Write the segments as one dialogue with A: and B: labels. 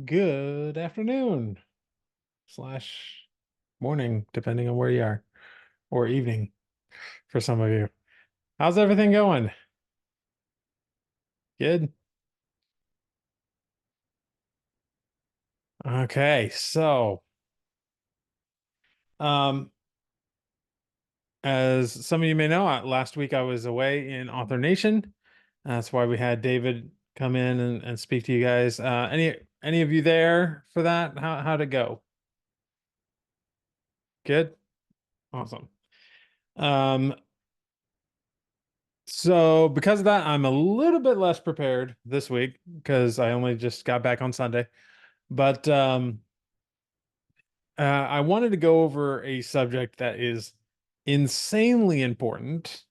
A: Good afternoon slash morning, depending on where you are, or evening for some of you. How's everything going? Good. Okay, so um, as some of you may know, last week I was away in Author Nation. That's why we had David come in and speak to you guys. Any of you there for that? How'd it go? Good. Awesome. Um, So because of that, I'm a little bit less prepared this week because I only just got back on Sunday. But I wanted to go over a subject that is insanely important,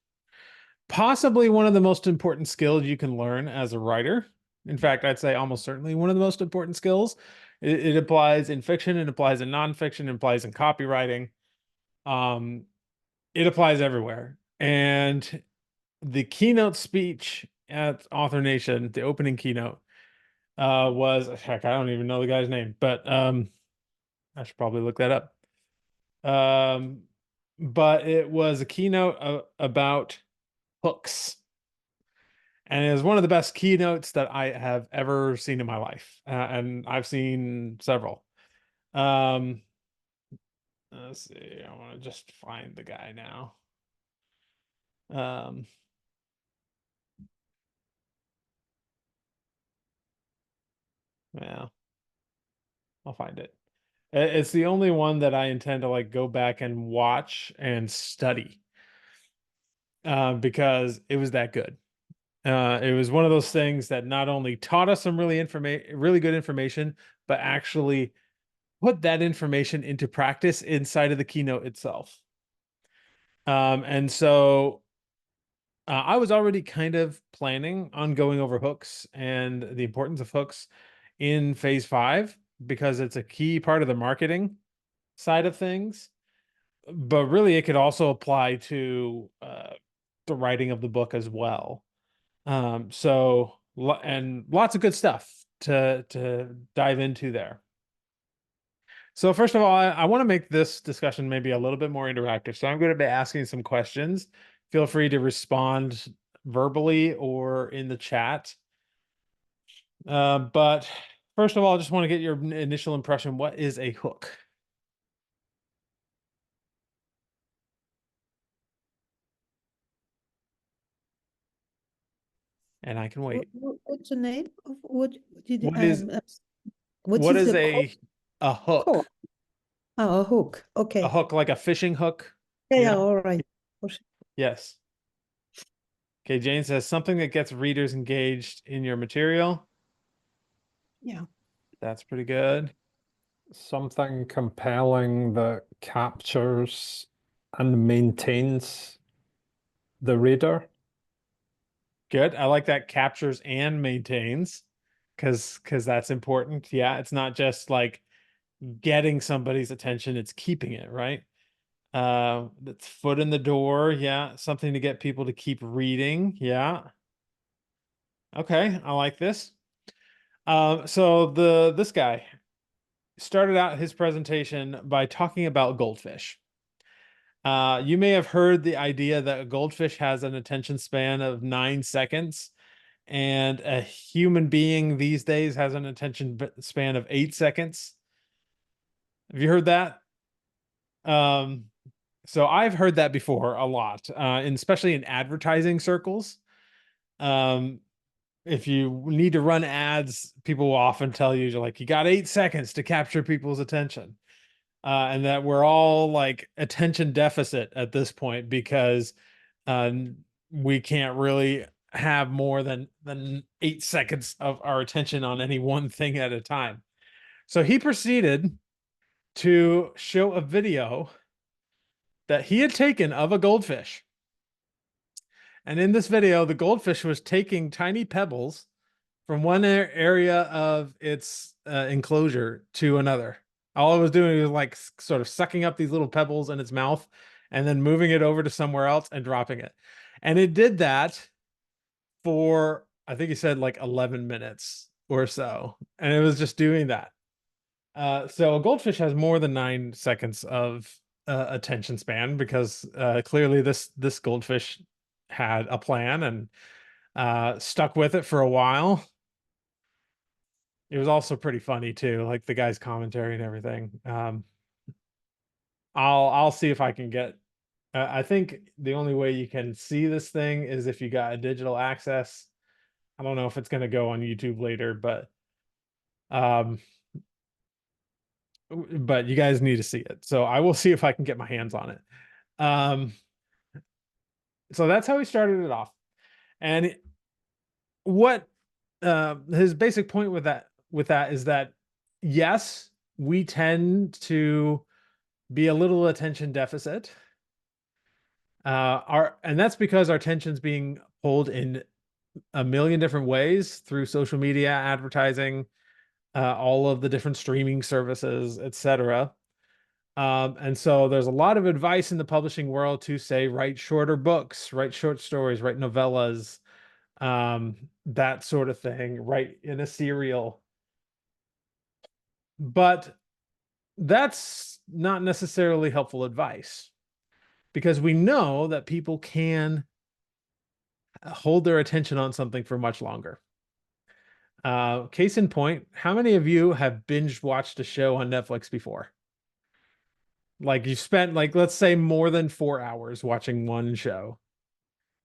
A: possibly one of the most important skills you can learn as a writer. In fact, I'd say almost certainly one of the most important skills. It applies in fiction, it applies in nonfiction, it applies in copywriting. Um, it applies everywhere. And the keynote speech at Author Nation, the opening keynote, was heck, I don't even know the guy's name, but I should probably look that up. Um, but it was a keynote about hooks, and it was one of the best keynotes that I have ever seen in my life, and I've seen several. Um, let's see, I want to just find the guy now. Um, yeah, I'll find it. It's the only one that I intend to like go back and watch and study because it was that good. It was one of those things that not only taught us some really good information, but actually put that information into practice inside of the keynote itself. And so I was already kind of planning on going over hooks and the importance of hooks in phase 5 because it's a key part of the marketing side of things. But really, it could also apply to the writing of the book as well. And lots of good stuff to dive into there. So first of all, I want to make this discussion maybe a little bit more interactive. So I'm going to be asking some questions. Feel free to respond verbally or in the chat. But first of all, I just want to get your initial impression. What is a hook? And I can wait.
B: What's the name of what did
A: What is
B: what
A: what
B: is
A: is
B: the core?
A: a
B: Core?
A: hook?
B: Oh, a hook.
A: A
B: Okay.
A: hook like a fishing hook?
B: Yeah,
A: Yeah.
B: yeah, all right.
A: Yes. Okay, Jane says something that gets readers engaged in your material.
B: Yeah.
A: That's pretty good.
C: Something compelling that captures and maintains the reader.
A: Good. I like that captures and maintains because that's important. Yeah, it's not just like getting somebody's attention, it's keeping it, right? That's foot in the door. Yeah, something to get people to keep reading. Yeah. Okay, I like this. So this guy started out his presentation by talking about goldfish. You may have heard the idea that a goldfish has an attention span of 9 seconds, and a human being these days has an attention span of 8 seconds. Have you heard that? Um, so I've heard that before a lot, and especially in advertising circles. Um, if you need to run ads, people will often tell you, you're like, you got 8 seconds to capture people's attention. And that we're all like attention deficit at this point because uh, we can't really have more than 8 seconds of our attention on any one thing at a time. So he proceeded to show a video that he had taken of a goldfish. And in this video, the goldfish was taking tiny pebbles from one area of its enclosure to another. All it was doing was like sort of sucking up these little pebbles in its mouth and then moving it over to somewhere else and dropping it. And it did that for, I think he said like 11 minutes. or so, and it was just doing that. So a goldfish has more than 9 seconds of attention span because clearly this goldfish had a plan and stuck with it for a while. It was also pretty funny too, like the guy's commentary and everything. I'll see if I can get. I think the only way you can see this thing is if you got a digital access. I don't know if it's going to go on YouTube later, um, but you guys need to see it. So I will see if I can get my hands on it. So that's how he started it off. And what his basic point with that is that yes, we tend to be a little attention deficit. And that's because our attention's being pulled in a million different ways through social media, advertising, all of the different streaming services, etc. And so there's a lot of advice in the publishing world to say write shorter books, write short stories, write novellas, that sort of thing, write in a serial. But that's not necessarily helpful advice because we know that people can hold their attention on something for much longer. Case in point, how many of you have binge watched a show on Netflix before? Like you spent, like, let's say more than 4 hours watching one show.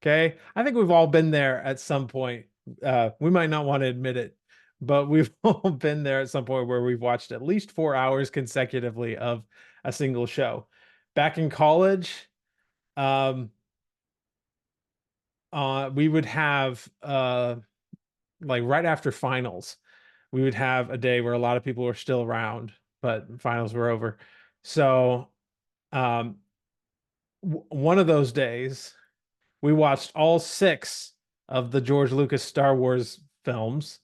A: Okay. I think we've all been there at some point. We might not want to admit it, but we've all been there at some point where we've watched at least 4 hours consecutively of a single show. Back in college, we would have like right after finals, we would have a day where a lot of people were still around, but finals were over. So one of those days, we watched all 6 of the George Lucas Star Wars films,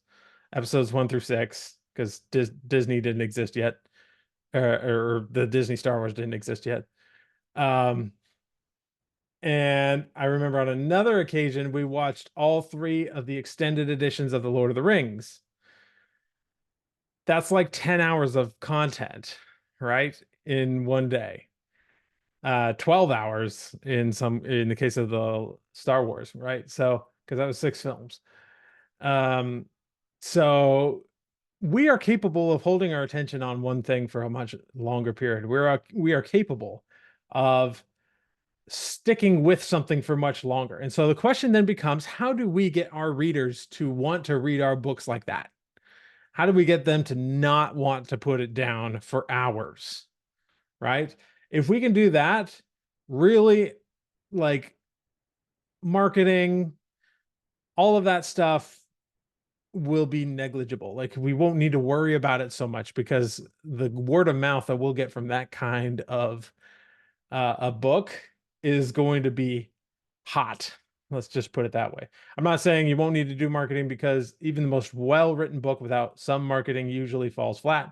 A: episodes 1 through 6, because Disney didn't exist yet, or the Disney Star Wars didn't exist yet. And I remember on another occasion, we watched all 3 of the extended editions of The Lord of the Rings. That's like 10 hours of content, right? In one day. 12 hours in the case of the Star Wars, right? So, because that was 6 films. So we are capable of holding our attention on one thing for a much longer period. We are capable of sticking with something for much longer. And so the question then becomes, how do we get our readers to want to read our books like that? How do we get them to not want to put it down for hours? Right? If we can do that, really, like, marketing, all of that stuff will be negligible. Like, we won't need to worry about it so much because the word of mouth that we'll get from that kind of a book is going to be hot. Let's just put it that way. I'm not saying you won't need to do marketing, because even the most well-written book without some marketing usually falls flat.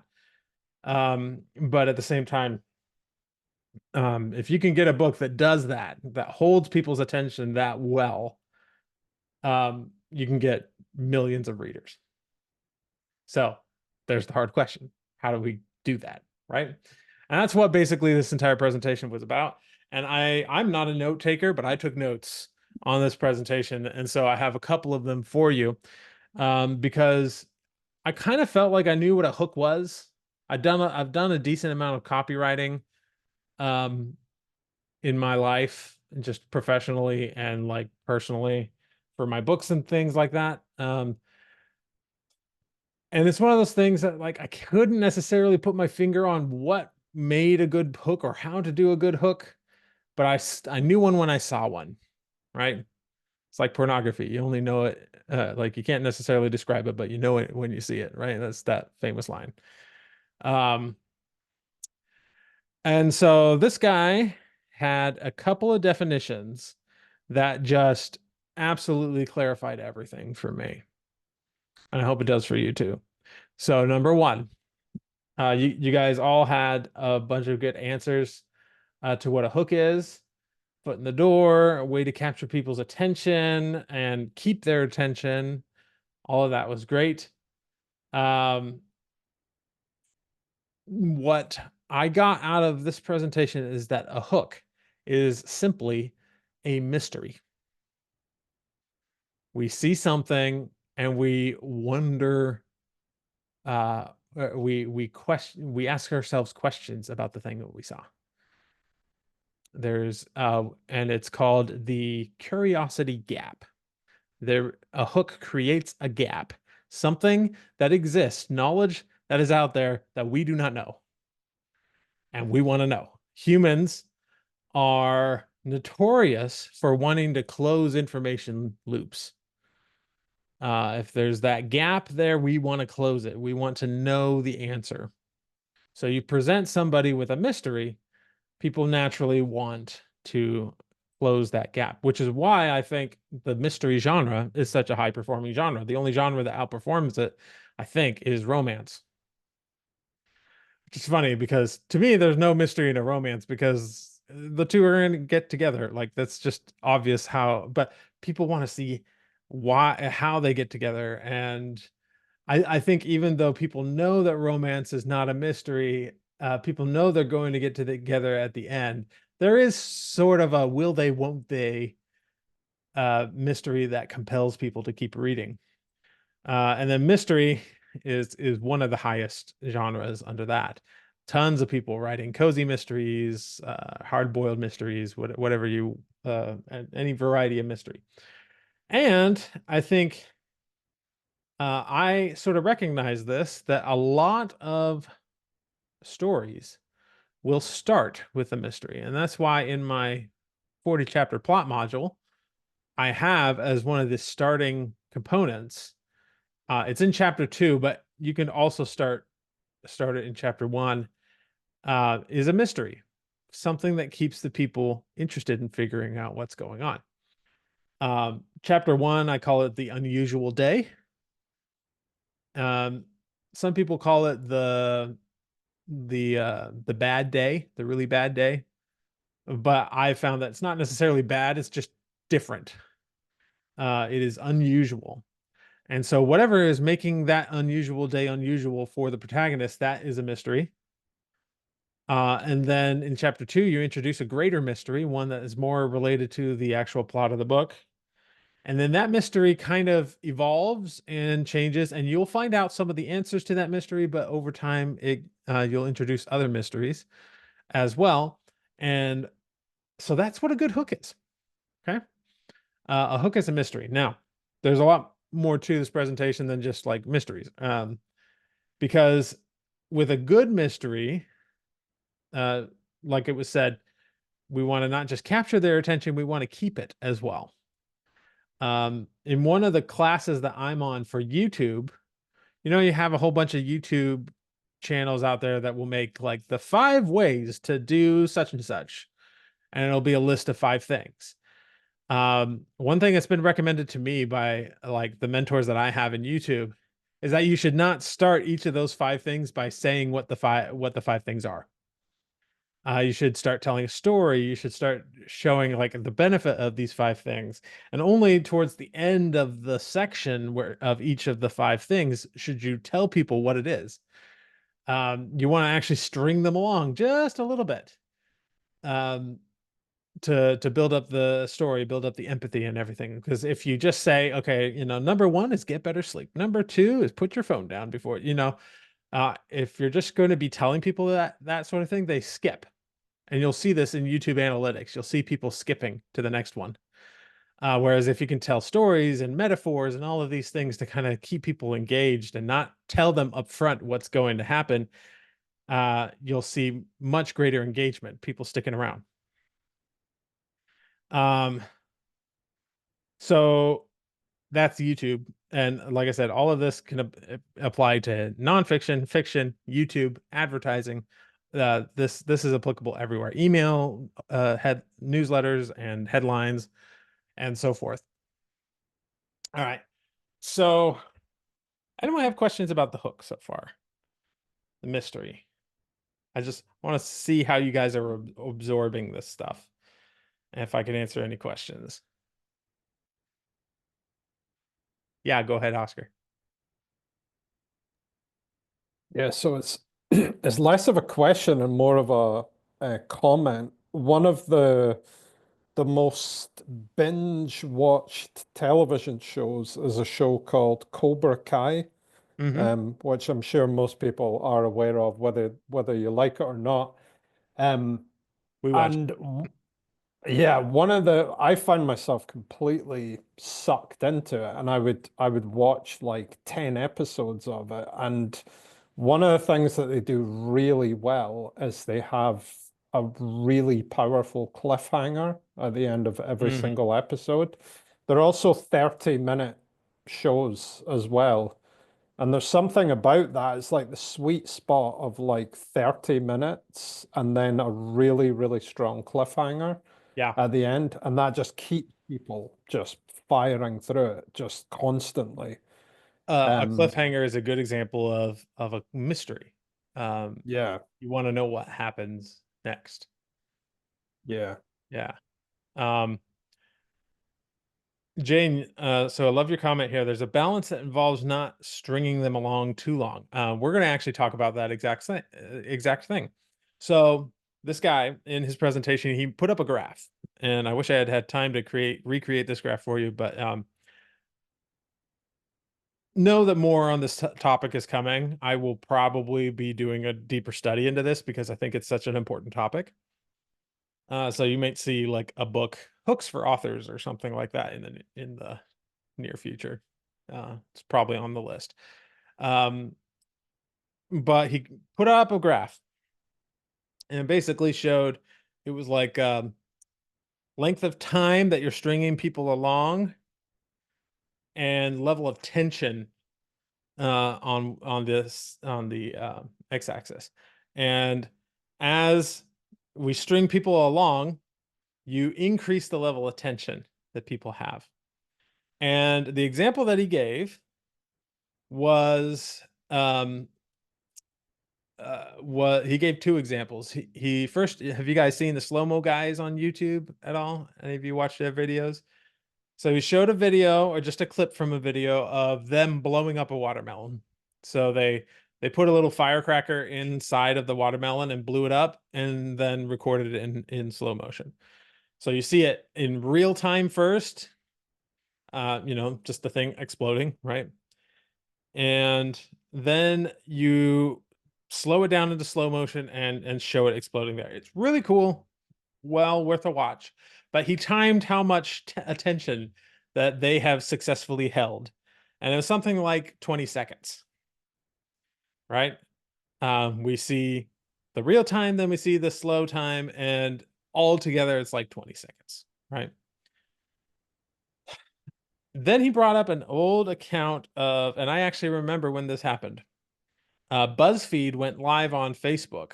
A: But at the same time, if you can get a book that does that holds people's attention that well, you can get millions of readers. So there's the hard question. How do we do that, right? And that's what basically this entire presentation was about. And I'm not a note taker, but I took notes on this presentation. And so I have a couple of them for you, because I kind of felt like I knew what a hook was. I've done a decent amount of copywriting in my life, just professionally and like personally, for my books and things like that. And it's one of those things that, like, I couldn't necessarily put my finger on what made a good hook or how to do a good hook, but I knew one when I saw one, right? It's like pornography. You only know it, like, you can't necessarily describe it, but you know it when you see it, right? That's that famous line. And so this guy had a couple of definitions that just absolutely clarified everything for me. And I hope it does for you too. So number 1, you guys all had a bunch of good answers to what a hook is. Foot in the door, a way to capture people's attention and keep their attention. All of that was great. What I got out of this presentation is that a hook is simply a mystery. We see something and we wonder, we ask ourselves questions about the thing that we saw. And it's called the curiosity gap. A hook creates a gap, something that exists, knowledge that is out there that we do not know. And we want to know. Humans are notorious for wanting to close information loops. If there's that gap there, we want to close it. We want to know the answer. So you present somebody with a mystery, people naturally want to close that gap, which is why I think the mystery genre is such a high performing genre. The only genre that outperforms it, I think, is romance. Which is funny because to me, there's no mystery in a romance because the two are going to get together. Like that's just obvious how, but people want to see how they get together. And I think even though people know that romance is not a mystery, people know they're going to get together at the end. There is sort of a will they, won't they mystery that compels people to keep reading. And then mystery is one of the highest genres under that. Tons of people writing cozy mysteries, hard-boiled mysteries, whatever you, any variety of mystery. And I think I sort of recognize this, that a lot of stories will start with a mystery. And that's why in my 40 chapter plot module, I have as one of the starting components. It's in chapter 2, but you can also start it in chapter 1. Is a mystery, something that keeps the people interested in figuring out what's going on. Chapter 1, I call it the unusual day. Some people call it the bad day, the really bad day. But I found that it's not necessarily bad, it's just different. It is unusual. And so whatever is making that unusual day unusual for the protagonist, that is a mystery. And then in chapter 2, you introduce a greater mystery, one that is more related to the actual plot of the book. And then that mystery kind of evolves and changes, and you'll find out some of the answers to that mystery, but over time, you'll introduce other mysteries as well. And so that's what a good hook is. Okay. A hook is a mystery. Now, there's a lot more to this presentation than just like mysteries. Because with a good mystery, like it was said, we want to not just capture their attention, we want to keep it as well. In one of the classes that I'm on for YouTube, you have a whole bunch of YouTube channels out there that will make like the 5 ways to do such and such, and it'll be a list of 5 things. One thing that's been recommended to me by like the mentors that I have in YouTube is that you should not start each of those 5 things by saying what the 5 things are. You should start telling a story. You should start showing like the benefit of these 5 things. And only towards the end of the section of each of the 5 things should you tell people what it is. You want to actually string them along just a little bit to build up the story, build up the empathy and everything. Because if you just say, okay, number 1 is get better sleep. Number 2 is put your phone down before, if you're just going to be telling people that sort of thing, they skip. And you'll see this in YouTube analytics. You'll see people skipping to the next one. Whereas if you can tell stories and metaphors and all of these things to kind of keep people engaged and not tell them up front what's going to happen, you'll see much greater engagement, people sticking around. So that's YouTube. And like I said, all of this can apply to nonfiction, fiction, YouTube, advertising. This is applicable everywhere. Email, newsletters and headlines and so forth. All right. So anyone have questions about the hook so far? The mystery. I just want to see how you guys are absorbing this stuff. And if I can answer any questions. Yeah, go ahead, Oscar.
C: Yeah, so it's it's less of a question and more of a comment. One of the most binge watched television shows is a show called Cobra Kai,
A: Mm-hmm.
C: which I'm sure most people are aware of, whether you like it or not. Um,
A: We watched.
C: and yeah, I find myself completely sucked into it, and I would watch like 10 episodes of it. And one of the things that they do really well is they have a really powerful cliffhanger at the end of every
A: Mm-hmm.
C: single episode. They're also 30-minute shows as well. And there's something about that. It's like the sweet spot of like 30 minutes and then a really, really strong cliffhanger
A: Yeah.
C: at the end. And that just keeps people just firing through it just constantly.
A: A
C: Um,
A: cliffhanger is a good example of a mystery. Um,
C: yeah,
A: you want to know what happens next.
C: yeah.
A: Yeah. Um, Jane, so I love your comment here. There's a balance that involves not stringing them along too long. We're going to actually talk about that exact thing. So this guy in his presentation, he put up a graph, and I wish I had had time to recreate this graph for you, but know that more on this topic is coming. I will probably be doing a deeper study into this because I think it's such an important topic. So you might see like a book, Hooks for Authors, or something like that in the near future. It's probably on the list. Um, but he put up a graph and basically showed it was like length of time that you're stringing people along and level of tension on the x-axis. And as we string people along, you increase the level of tension that people have. And the example that he gave was what he gave two examples. He first, have you guys seen the slow-mo guys on YouTube at all? Any of you watched their videos? So he showed a video or just a clip from a video of them blowing up a watermelon. So they put a little firecracker inside of the watermelon and blew it up and then recorded it in slow motion. So you see it in real time first, just the thing exploding, right? And then you slow it down into slow motion and show it exploding there. It's really cool, well worth a watch. But he timed how much attention that they have successfully held, and it was something like 20 seconds, right? We see the real time, then we see the slow time, and all together it's like 20 seconds, right? Then he brought up an old account of, and I actually remember when this happened. BuzzFeed went live on Facebook.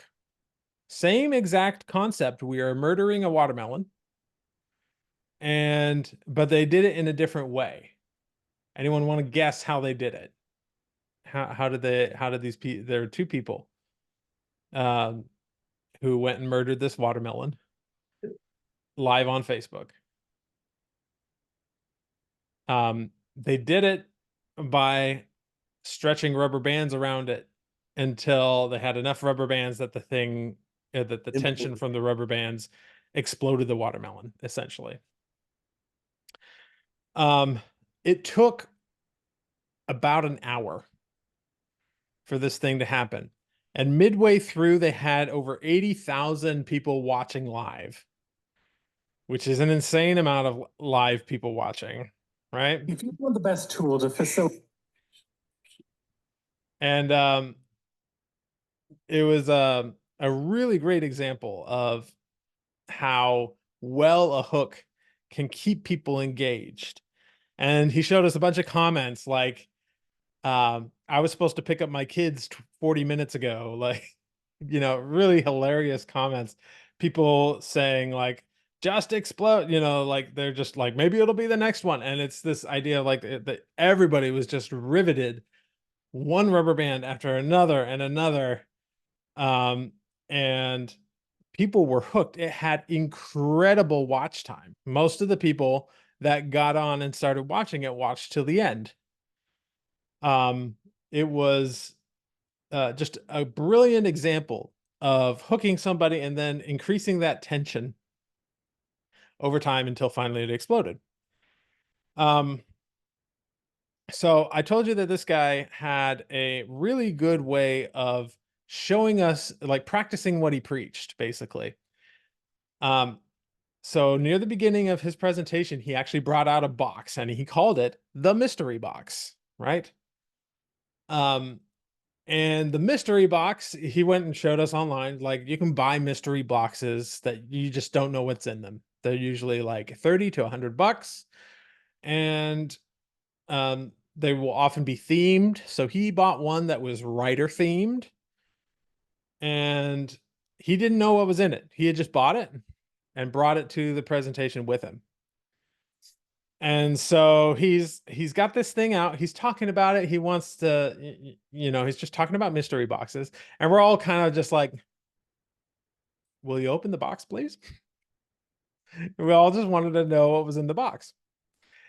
A: Same exact concept. We are murdering a watermelon, but they did it in a different way. Anyone want to guess how they did it? How did these people? There are two people um, who went and murdered this watermelon live on Facebook. They did it by stretching rubber bands around it until they had enough rubber bands that that the tension from the rubber bands exploded the watermelon, essentially. It took about an hour for this thing to happen. And midway through, they had over 80,000 people watching live, which is an insane amount of live people watching, right?
D: If you want the best tool to facilitate.
A: And it was a really great example of how well a hook can keep people engaged. And he showed us a bunch of comments like, I was supposed to pick up my kids 40 minutes ago. Like, really hilarious comments. People saying like, just explode, like they're just like, maybe it'll be the next one. And it's this idea of like that everybody was just riveted, one rubber band after another and another. And people were hooked. It had incredible watch time. Most of the people that got on and started watching it watched till the end. It was just a brilliant example of hooking somebody and then increasing that tension over time until finally it exploded. So I told you that this guy had a really good way of showing us, like, practicing what he preached, basically. So near the beginning of his presentation, he actually brought out a box and he called it the mystery box, right? And the mystery box, he went and showed us online, like, you can buy mystery boxes that you just don't know what's in them. They're usually like 30 to $100. And they will often be themed. So he bought one that was writer themed, and he didn't know what was in it. He had just bought it and brought it to the presentation with him. And so he's got this thing out. He's talking about it. He wants to, he's just talking about mystery boxes, and we're all kind of just like, "Will you open the box, please?" We all just wanted to know what was in the box.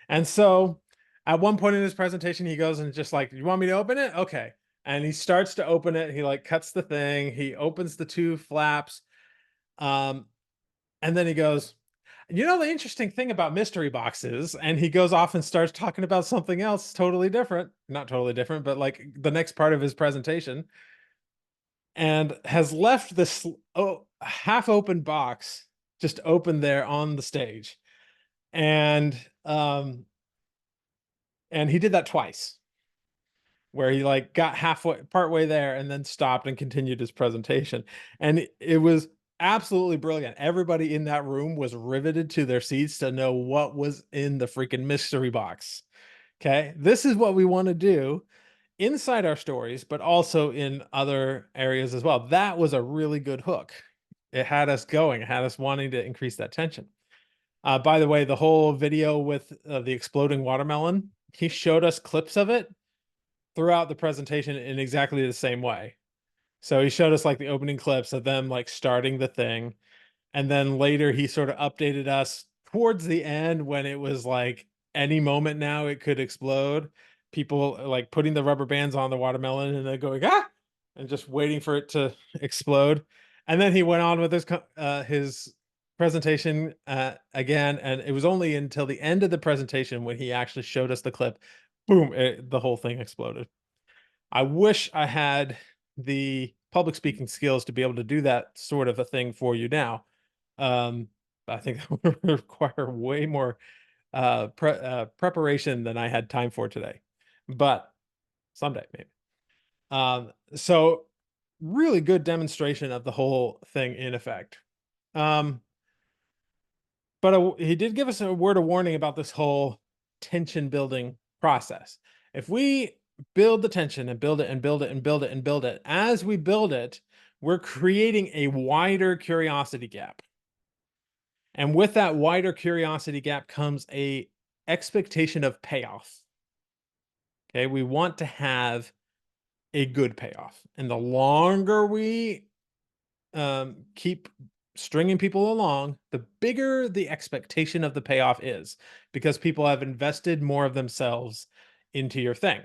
A: And so at one point in his presentation, he goes and just like, "You want me to open it? Okay." And he starts to open it. He like cuts the thing. He opens the two flaps. And then he goes, "The interesting thing about mystery boxes," and he goes off and starts talking about something else totally different, not totally different, but like the next part of his presentation, and has left this half open box just open there on the stage. And he did that twice, where he like got partway there and then stopped and continued his presentation. And it was absolutely brilliant. Everybody in that room was riveted to their seats to know what was in the freaking mystery box. Okay. This is what we want to do inside our stories, but also in other areas as well. That was a really good hook. It had us going, it had us wanting to increase that tension. By the way, the whole video with the exploding watermelon, he showed us clips of it throughout the presentation in exactly the same way. So he showed us like the opening clips of them like starting the thing. And then later he sort of updated us towards the end when it was like any moment now it could explode. People like putting the rubber bands on the watermelon and then going, "Ah!" and just waiting for it to explode. And then he went on with his presentation again. And it was only until the end of the presentation when he actually showed us the clip, boom, the whole thing exploded. I wish I had the public speaking skills to be able to do that sort of a thing for you now. I think that would require way more preparation than I had time for today, but someday maybe. So really good demonstration of the whole thing in effect. But he did give us a word of warning about this whole tension building process. If we build the tension and build it and build it and build it and build it, as we build it, we're creating a wider curiosity gap. And with that wider curiosity gap comes a expectation of payoff. Okay, we want to have a good payoff. And the longer we keep stringing people along, the bigger the expectation of the payoff is, because people have invested more of themselves into your thing.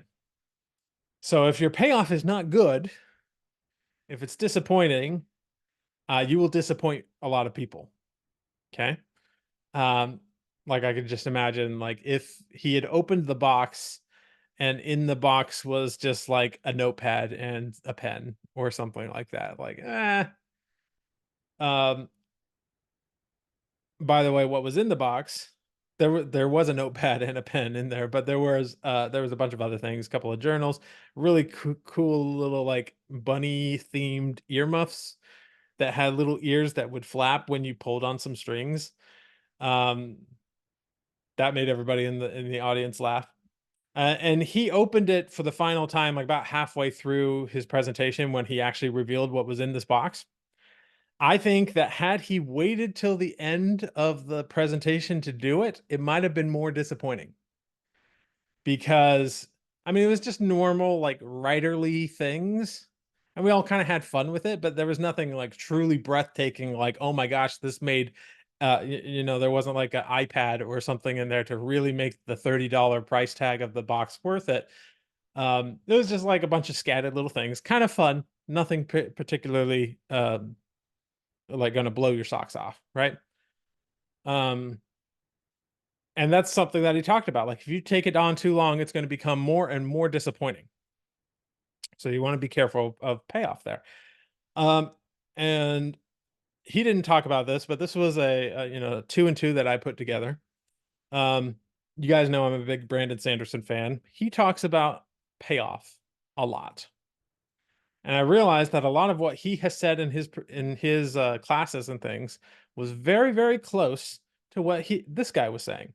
A: So if your payoff is not good, if it's disappointing, you will disappoint a lot of people. Okay. Like I could just imagine, like if he had opened the box and in the box was just like a notepad and a pen or something like that, like, by the way, what was in the box? There was a notepad and a pen in there, but there was a bunch of other things, a couple of journals, really cool little like bunny themed earmuffs that had little ears that would flap when you pulled on some strings. That made everybody in the audience laugh. And he opened it for the final time, like about halfway through his presentation when he actually revealed what was in this box. I think that had he waited till the end of the presentation to do it, it might have been more disappointing. Because, I mean, it was just normal, like, writerly things. And we all kind of had fun with it, but there was nothing like truly breathtaking, like, oh my gosh, this made, there wasn't like an iPad or something in there to really make the $30 price tag of the box worth it. It was just like a bunch of scattered little things, kind of fun, nothing particularly like going to blow your socks off, right? And that's something that he talked about. Like if you take it on too long, it's going to become more and more disappointing. So you want to be careful of payoff there. And he didn't talk about this, but this was a 2 and 2 that I put together. You guys know I'm a big Brandon Sanderson fan. He talks about payoff a lot. And I realized that a lot of what he has said in his classes and things was very, very close to what this guy was saying.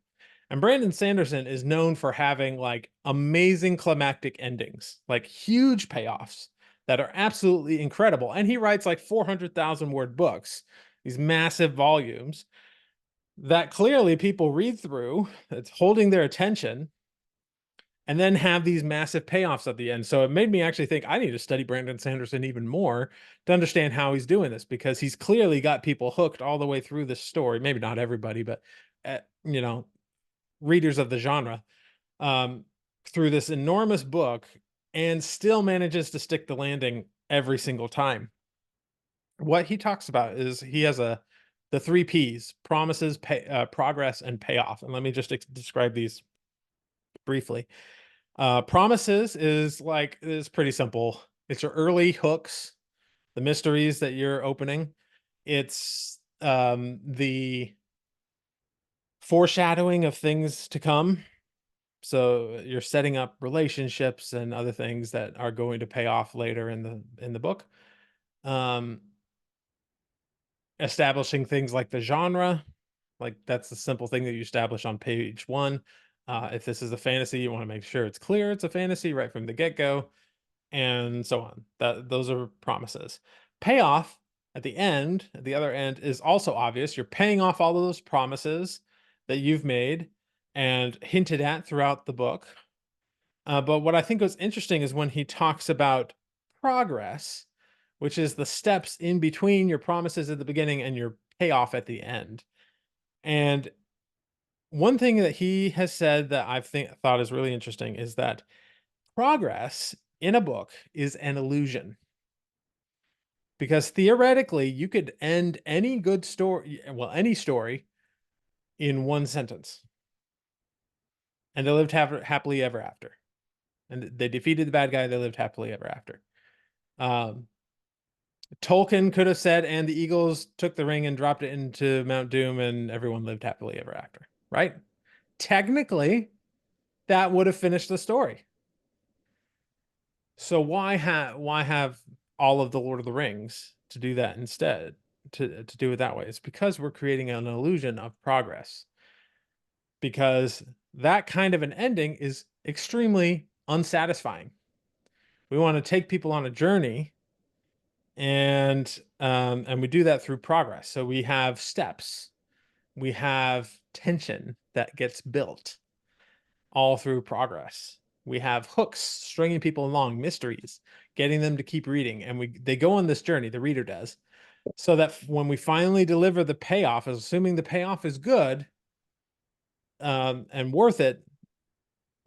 A: And Brandon Sanderson is known for having like amazing climactic endings, like huge payoffs that are absolutely incredible. And he writes like 400,000 word books, these massive volumes that clearly people read through, it's holding their attention, and then have these massive payoffs at the end. So it made me actually think I need to study Brandon Sanderson even more to understand how he's doing this, because he's clearly got people hooked all the way through this story. Maybe not everybody, but readers of the genre, through this enormous book, and still manages to stick the landing every single time. What he talks about is he has the 3 P's: promises, progress, and payoff. And let me just describe these briefly. Promises is pretty simple. It's your early hooks, the mysteries that you're opening. It's the foreshadowing of things to come. So you're setting up relationships and other things that are going to pay off later in the book. Establishing things like the genre, like that's the simple thing that you establish on page 1. If this is a fantasy, you want to make sure it's clear it's a fantasy right from the get-go, and so on. Those are promises. Payoff at the other end, is also obvious. You're paying off all of those promises that you've made and hinted at throughout the book. But what I think was interesting is when he talks about progress, which is the steps in between your promises at the beginning and your payoff at the end. And one thing that he has said that I've thought is really interesting is that progress in a book is an illusion. Because theoretically, you could end any good story, any story, in one sentence. And they lived happily ever after. And they defeated the bad guy, they lived happily ever after. Tolkien could have said, and the Eagles took the ring and dropped it into Mount Doom, and everyone lived happily ever after, right? Technically, that would have finished the story. So why have all of the Lord of the Rings to do that instead, to do it that way? It's because we're creating an illusion of progress. Because that kind of an ending is extremely unsatisfying. We want to take people on a journey, and we do that through progress. So we have steps, we have tension that gets built all through progress. We have hooks stringing people along, mysteries, getting them to keep reading, and they go on this journey, the reader does, so that when we finally deliver the payoff, assuming the payoff is good and worth it,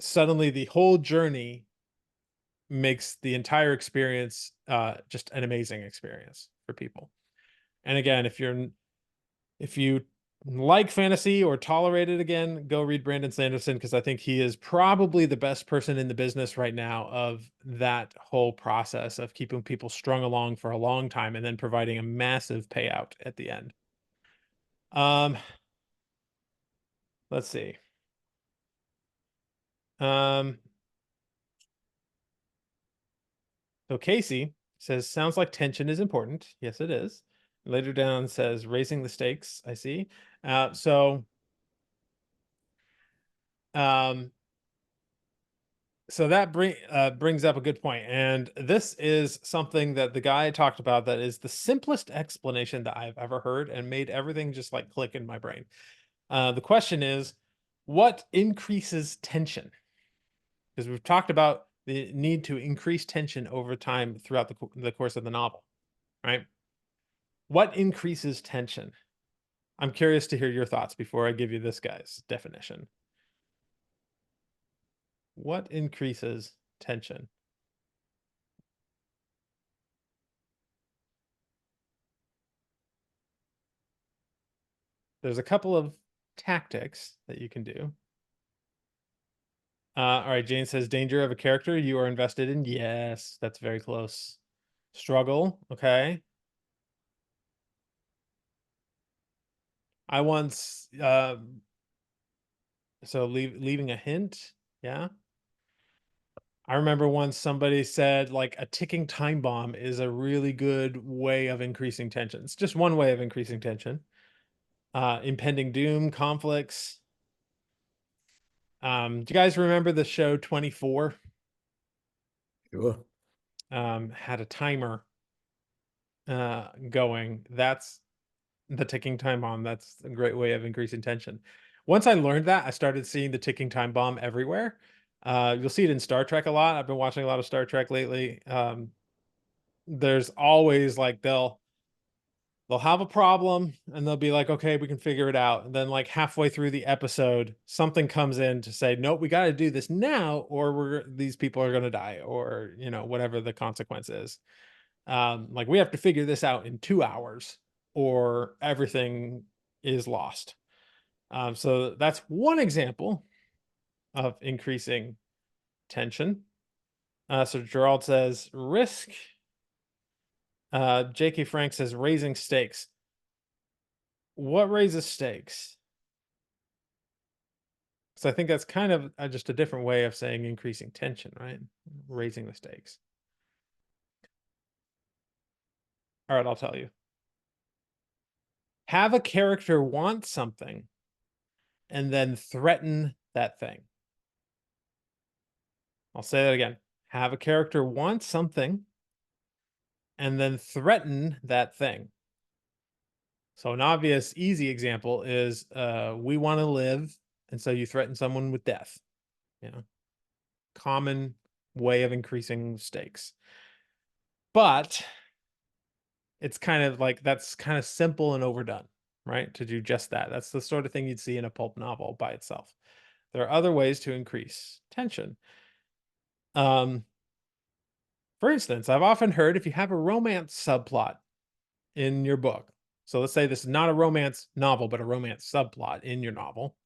A: suddenly the whole journey makes the entire experience just an amazing experience for people. And again, if you like fantasy or tolerate it, again, go read Brandon Sanderson, because I think he is probably the best person in the business right now of that whole process of keeping people strung along for a long time and then providing a massive payout at the end. Let's see. So Casey says, sounds like tension is important. Yes, it is. Later down says, raising the stakes. I see. So that brings up a good point. And this is something that the guy talked about that is the simplest explanation that I've ever heard and made everything just like click in my brain. The question is, what increases tension? Because we've talked about the need to increase tension over time throughout the course of the novel, right? What increases tension? I'm curious to hear your thoughts before I give you this guy's definition. What increases tension. There's a couple of tactics that you can do. All right, Jane says, danger of a character you are invested in. Yes, that's very close. Struggle, okay. I once, so leaving a hint, yeah. I remember once somebody said like a ticking time bomb is a really good way of increasing tension. It's just one way of increasing tension. Impending doom, conflicts. Do you guys remember the show 24?
C: Sure.
A: Had a timer going. That's the ticking time bomb. That's a great way of increasing tension. Once I learned that, I started seeing the ticking time bomb everywhere. You'll see it in Star Trek a lot. I've been watching a lot of Star Trek lately. There's always like they'll have a problem and they'll be like, okay, we can figure it out. And then like halfway through the episode, something comes in to say, nope, we got to do this now, or these people are going to die, or, you know, whatever the consequence is. Like we have to figure this out in 2 hours or everything is lost. So that's one example of increasing tension. So Gerald says risk. J.K. Frank says raising stakes. What raises stakes? So I think that's kind of just a different way of saying increasing tension, right? Raising the stakes. All right, I'll tell you. Have a character want something and then threaten that thing. I'll say that again. Have a character want something and then threaten that thing. So an obvious, easy example is we want to live, and so you threaten someone with death. You know, common way of increasing stakes. But it's kind of like that's kind of simple and overdone, right? To do just that. That's the sort of thing you'd see in a pulp novel by itself. There are other ways to increase tension. For instance, I've often heard if you have a romance subplot in your book, so let's say this is not a romance novel, but a romance subplot in your novel.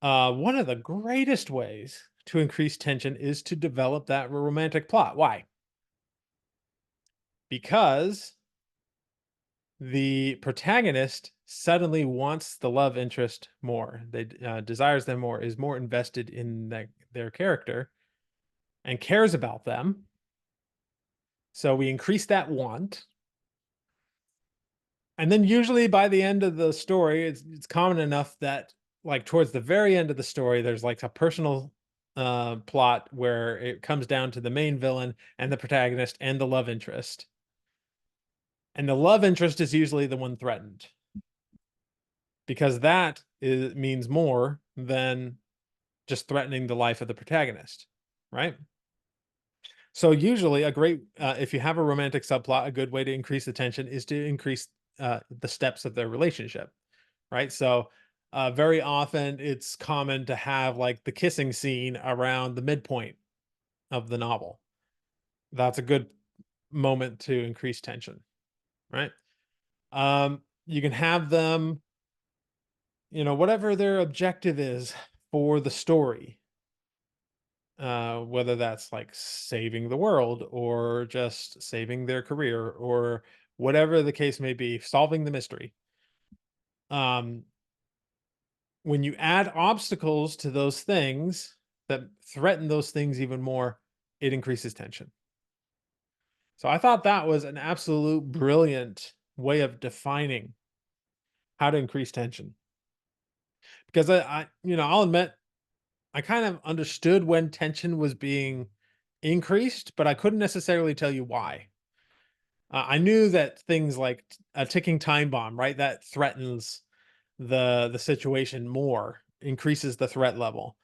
A: One of the greatest ways to increase tension is to develop that romantic plot. Why? Because the protagonist suddenly wants the love interest more. They desires them more, is more invested in their character and cares about them. So we increase that want. And then usually by the end of the story, it's common enough that like towards the very end of the story, there's like a personal plot where it comes down to the main villain and the protagonist and the love interest. And the love interest is usually the one threatened, because that means more than just threatening the life of the protagonist, right? So usually a great, if you have a romantic subplot, a good way to increase the tension is to increase the steps of their relationship, right? So very often it's common to have like the kissing scene around the midpoint of the novel. That's a good moment to increase tension, right? You can have them, you know, whatever their objective is for the story, whether that's like saving the world or just saving their career or whatever the case may be, solving the mystery. When you add obstacles to those things that threaten those things even more, it increases tension. So I thought that was an absolute brilliant way of defining how to increase tension. Because you know, I'll admit, I kind of understood when tension was being increased, but I couldn't necessarily tell you why. I knew that things like a ticking time bomb, right, that threatens the situation more, increases the threat level.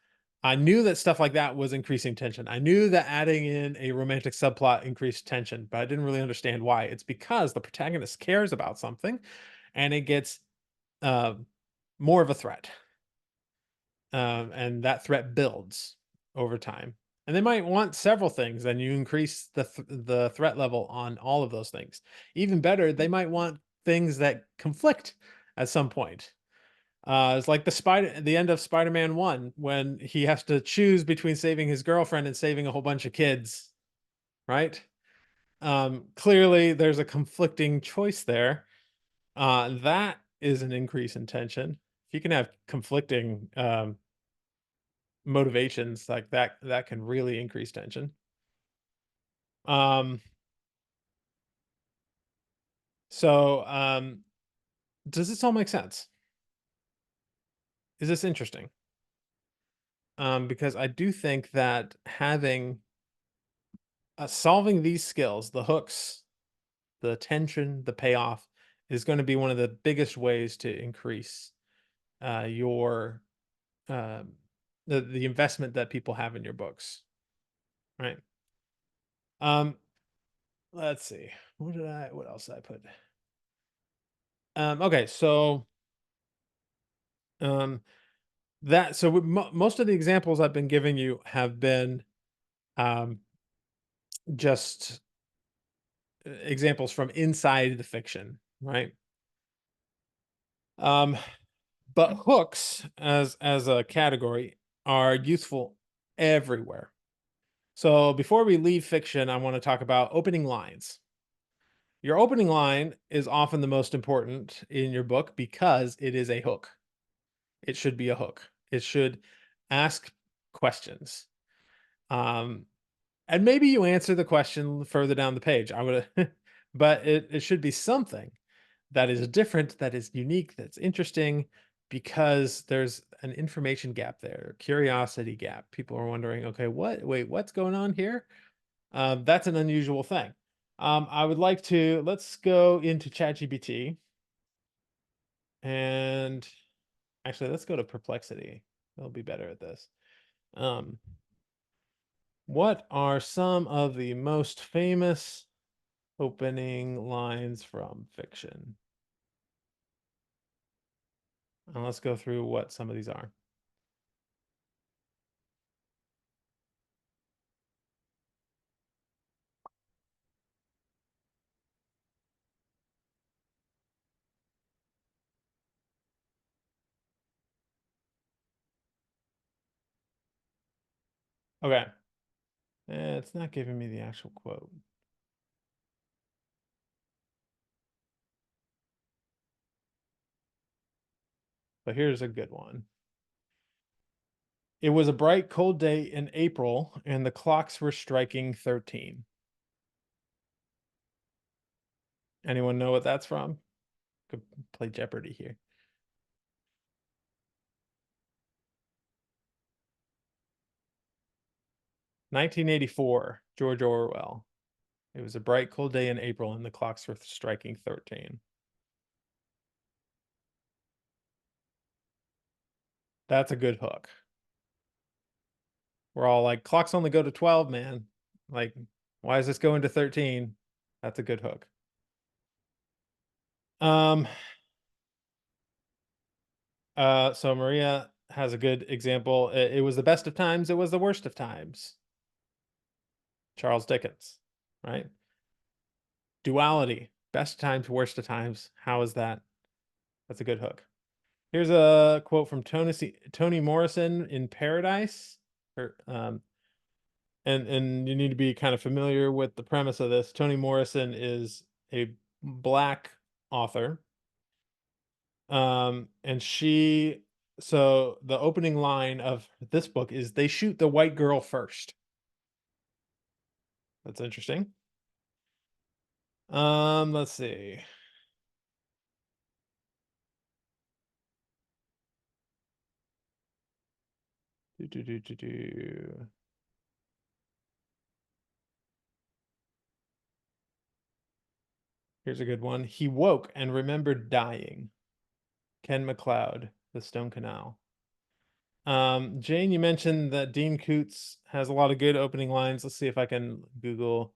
A: I knew that stuff like that was increasing tension. I knew that adding in a romantic subplot increased tension, but I didn't really understand why. It's because the protagonist cares about something and it gets more of a threat. And that threat builds over time. And they might want several things, and you increase the threat level on all of those things. Even better, they might want things that conflict at some point. It's like the end of Spider-Man 1 when he has to choose between saving his girlfriend and saving a whole bunch of kids, right? Clearly there's a conflicting choice there. That is an increase in tension. If you can have conflicting motivations like that, that can really increase tension. Um, does this all make sense? Is this interesting? Because I do think that having solving these skills, the hooks, the tension, the payoff, is going to be one of the biggest ways to increase your um, the investment that people have in your books, right? Let's see. What else did I put? Okay, so um, most of the examples I've been giving you have been um, just examples from inside the fiction, right? But hooks as a category are useful everywhere. So before we leave fiction, I want to talk about opening lines. Your opening line is often the most important in your book because it is a hook. It should be a hook. It should ask questions. And maybe you answer the question further down the page. I would, but it should be something that is different, that is unique, that's interesting, because there's an information gap there, curiosity gap. People are wondering, okay, what's going on here? That's an unusual thing. I would like to, let's go into ChatGPT. And actually, let's go to Perplexity. They'll be better at this. What are some of the most famous opening lines from fiction? And let's go through what some of these are. Okay. It's not giving me the actual quote. But here's a good one. It was a bright, cold day in April, and the clocks were striking 13. Anyone know what that's from? Could play Jeopardy here. "1984, George Orwell. It was a bright, cold day in April, and the clocks were striking 13. That's a good hook. We're all like, clocks only go to 12, man. Like, why is this going to 13? That's a good hook. So Maria has a good example. It was the best of times, it was the worst of times. Charles Dickens, right? Duality, best of times, worst of times. How is that? That's a good hook. Here's a quote from Toni Morrison in Paradise. And you need to be kind of familiar with the premise of this. Toni Morrison is a Black author. And so the opening line of this book is they shoot the white girl first. That's interesting. Let's see. Here's a good one. He woke and remembered dying. Ken MacLeod, The Stone Canal. Jane, you mentioned that Dean Koontz has a lot of good opening lines. Let's see if I can Google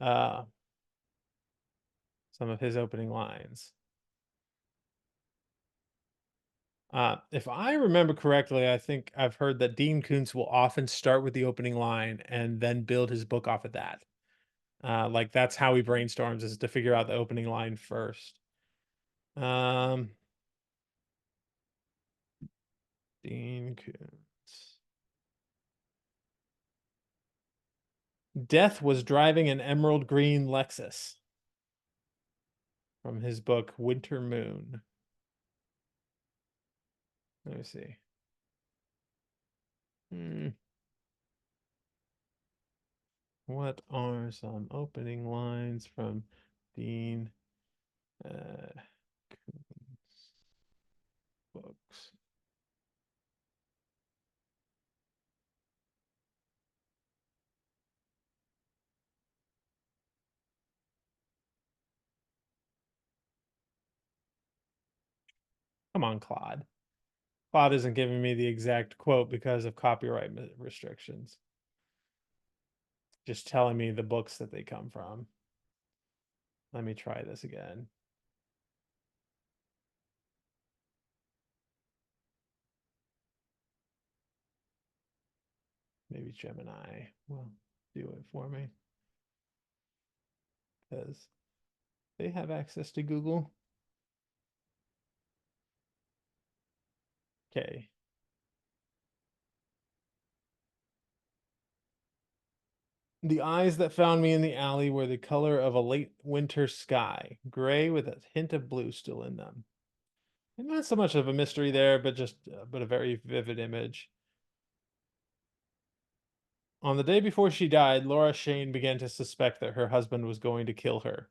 A: some of his opening lines. If I remember correctly, I think I've heard that Dean Koontz will often start with the opening line and then build his book off of that. Like that's how he brainstorms, is to figure out the opening line first. Dean Koontz. Death was driving an emerald green Lexus. From his book Winter Moon. Let me see. What are some opening lines from Dean Koontz books? Come on, Claude. Claude isn't giving me the exact quote because of copyright restrictions. Just telling me the books that they come from. Let me try this again. Maybe Gemini will do it for me, because they have access to Google. Okay. The eyes that found me in the alley were the color of a late winter sky, gray with a hint of blue still in them. And not so much of a mystery there, but just but a very vivid image. On the day before she died, Laura Shane began to suspect that her husband was going to kill her.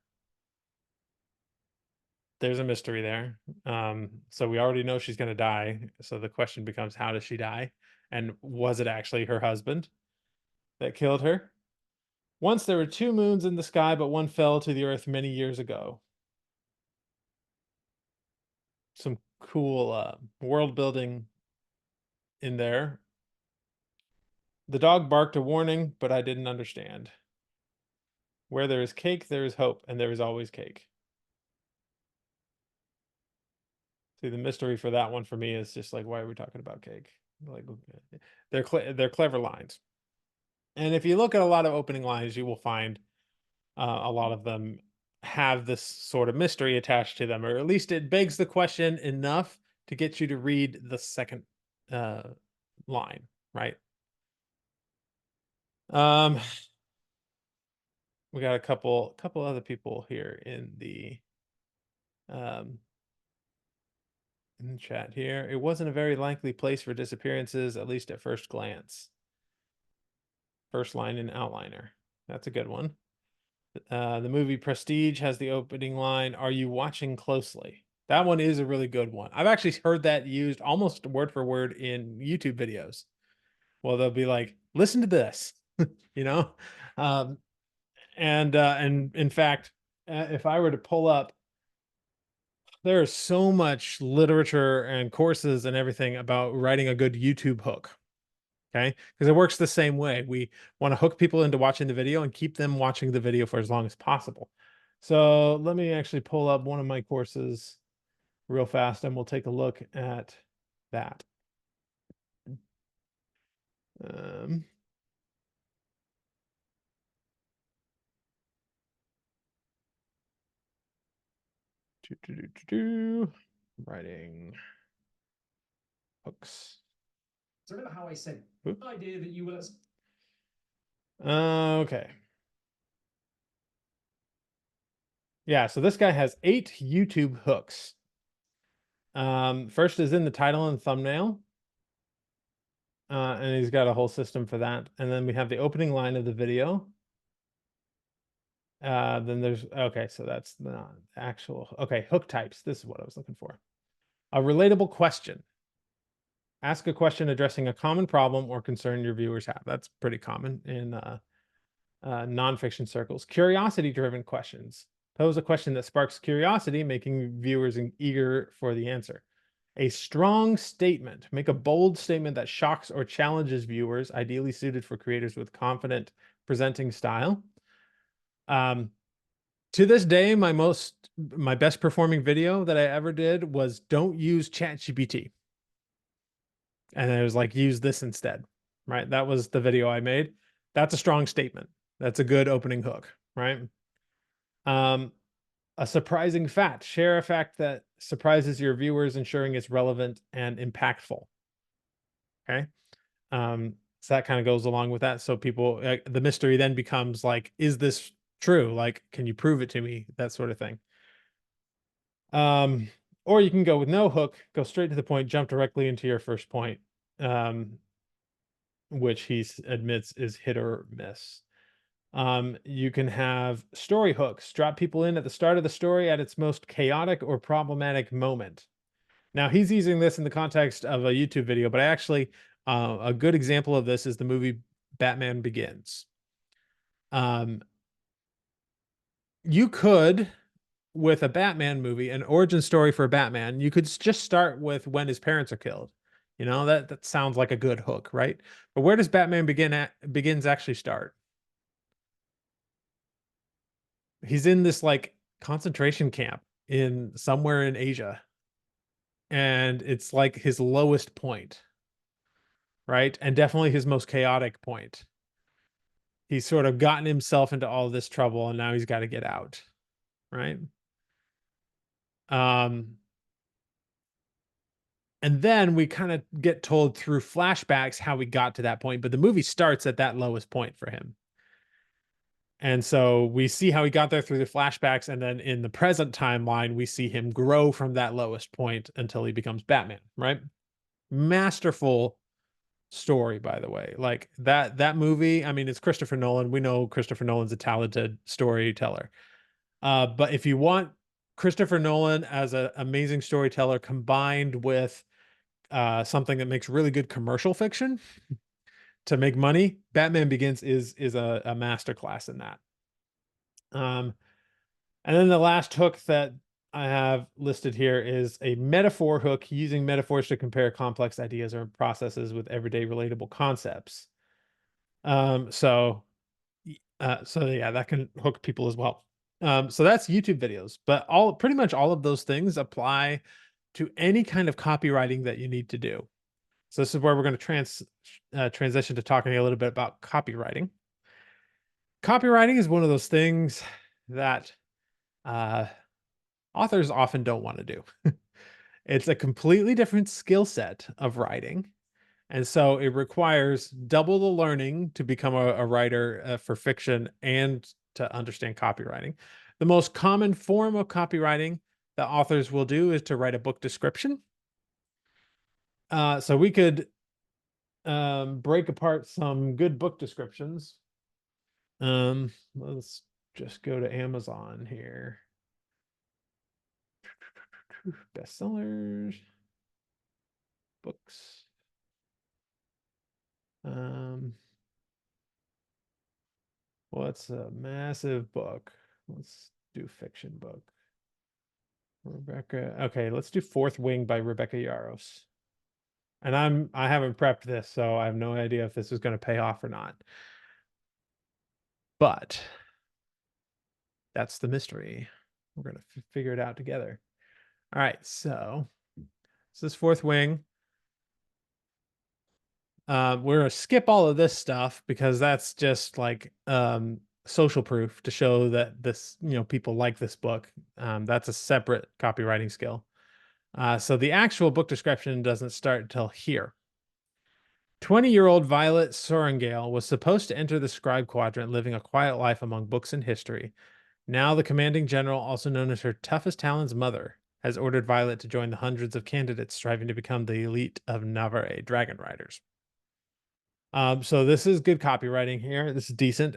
A: There's a mystery there. So we already know she's going to die. So the question becomes, how does she die? And was it actually her husband that killed her? Once there were 2 moons in the sky, but one fell to the earth many years ago. Some cool world building in there. The dog barked a warning, but I didn't understand. Where there is cake, there is hope, and there is always cake. See, the mystery for that one for me is just like, why are we talking about cake? Like, they're clever lines. And if you look at a lot of opening lines, you will find a lot of them have this sort of mystery attached to them, or at least it begs the question enough to get you to read the second line, right? We got a couple other people here in the chat here. It wasn't a very likely place for disappearances, at least at first glance. First line in outliner. That's a good one. The movie Prestige has the opening line, "Are you watching closely?" That one is a really good one. I've actually heard that used almost word for word in YouTube videos. Well, they'll be like, listen to this, you know? And in fact, if I were to pull up, there is so much literature and courses and everything about writing a good YouTube hook. Okay, because it works the same way. We want to hook people into watching the video and keep them watching the video for as long as possible. So let me actually pull up one of my courses real fast and we'll take a look at that. Writing hooks.
E: So remember how I said idea that you will.
A: Okay. Yeah, so this guy has 8 YouTube hooks. First is in the title and thumbnail. And he's got a whole system for that. And then we have the opening line of the video. Then there's, okay, so that's the actual, okay, hook types. This is what I was looking for. A relatable question. Ask a question addressing a common problem or concern your viewers have. That's pretty common in nonfiction circles. Curiosity-driven questions. Pose a question that sparks curiosity, making viewers eager for the answer. A strong statement. Make a bold statement that shocks or challenges viewers, ideally suited for creators with confident presenting style. To this day, my best performing video that I ever did was don't use ChatGPT. And it was like, use this instead, right? That was the video I made. That's a strong statement. That's a good opening hook, right? A surprising fact. Share a fact that surprises your viewers, ensuring it's relevant and impactful. Okay. So that kind of goes along with that. So people, the mystery then becomes like, is this true? Like, can you prove it to me? That sort of thing. Or you can go with no hook, go straight to the point, jump directly into your first point, which he admits is hit or miss. You can have story hooks, drop people in at the start of the story at its most chaotic or problematic moment. Now he's using this in the context of a YouTube video, but I actually, a good example of this is the movie Batman Begins. You could, with a Batman movie, an origin story for Batman, you could just start with when his parents are killed. You know, that sounds like a good hook, right? But where does Batman Begins actually start? He's in this like concentration camp in somewhere in Asia. And it's like his lowest point, right? And definitely his most chaotic point. He's sort of gotten himself into all this trouble and now he's got to get out, right? And then we kind of get told through flashbacks how we got to that point, but the movie starts at that lowest point for him. And so we see how he got there through the flashbacks, and then in the present timeline, we see him grow from that lowest point until he becomes Batman, right? Masterful story, by the way. Like that movie, I mean, it's Christopher Nolan. We know Christopher Nolan's a talented storyteller. But if you want Christopher Nolan as an amazing storyteller combined with something that makes really good commercial fiction to make money, Batman Begins is a masterclass in that. And then the last hook that I have listed here is a metaphor hook, using metaphors to compare complex ideas or processes with everyday relatable concepts. So yeah, that can hook people as well. So that's YouTube videos, but pretty much all of those things apply to any kind of copywriting that you need to do. So this is where we're going to transition to talking a little bit about copywriting. Copywriting is one of those things that authors often don't want to do. It's a completely different skill set of writing. And so it requires double the learning to become a writer for fiction and to understand copywriting. The most common form of copywriting that authors will do is to write a book description. So we could break apart some good book descriptions. Let's just go to Amazon here. Bestsellers, books. What's a massive book? Let's do fiction book. Rebecca. Okay, let's do Fourth Wing by Rebecca Yarros. And I haven't prepped this, so I have no idea if this is going to pay off or not. But that's the mystery. We're going to figure it out together. All right, so this is Fourth Wing. We're going to skip all of this stuff because that's just like social proof to show that this, people like this book. That's a separate copywriting skill. So the actual book description doesn't start until here. 20-year-old Violet Sorrengail was supposed to enter the scribe quadrant, living a quiet life among books and history. Now the commanding general, also known as her toughest Talon's mother, has ordered Violet to join the hundreds of candidates striving to become the elite of Navarre dragon riders. So this is good copywriting here. This is decent.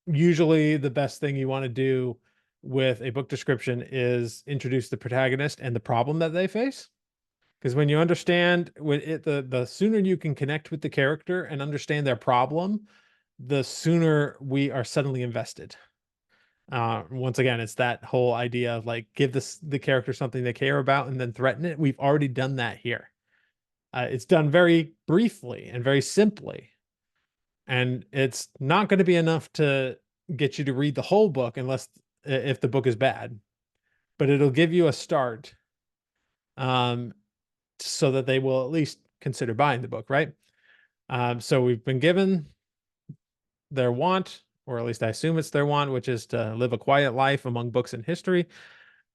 A: Usually the best thing you want to do with a book description is introduce the protagonist and the problem that they face. Because when you understand the sooner you can connect with the character and understand their problem, the sooner we are suddenly invested. Once again, it's that whole idea of like, give the character something they care about and then threaten it. We've already done that here. It's done very briefly and very simply. And it's not going to be enough to get you to read the whole book if the book is bad, but it'll give you a start. So that they will at least consider buying the book, right? So we've been given their want, or at least I assume it's their want, which is to live a quiet life among books and history.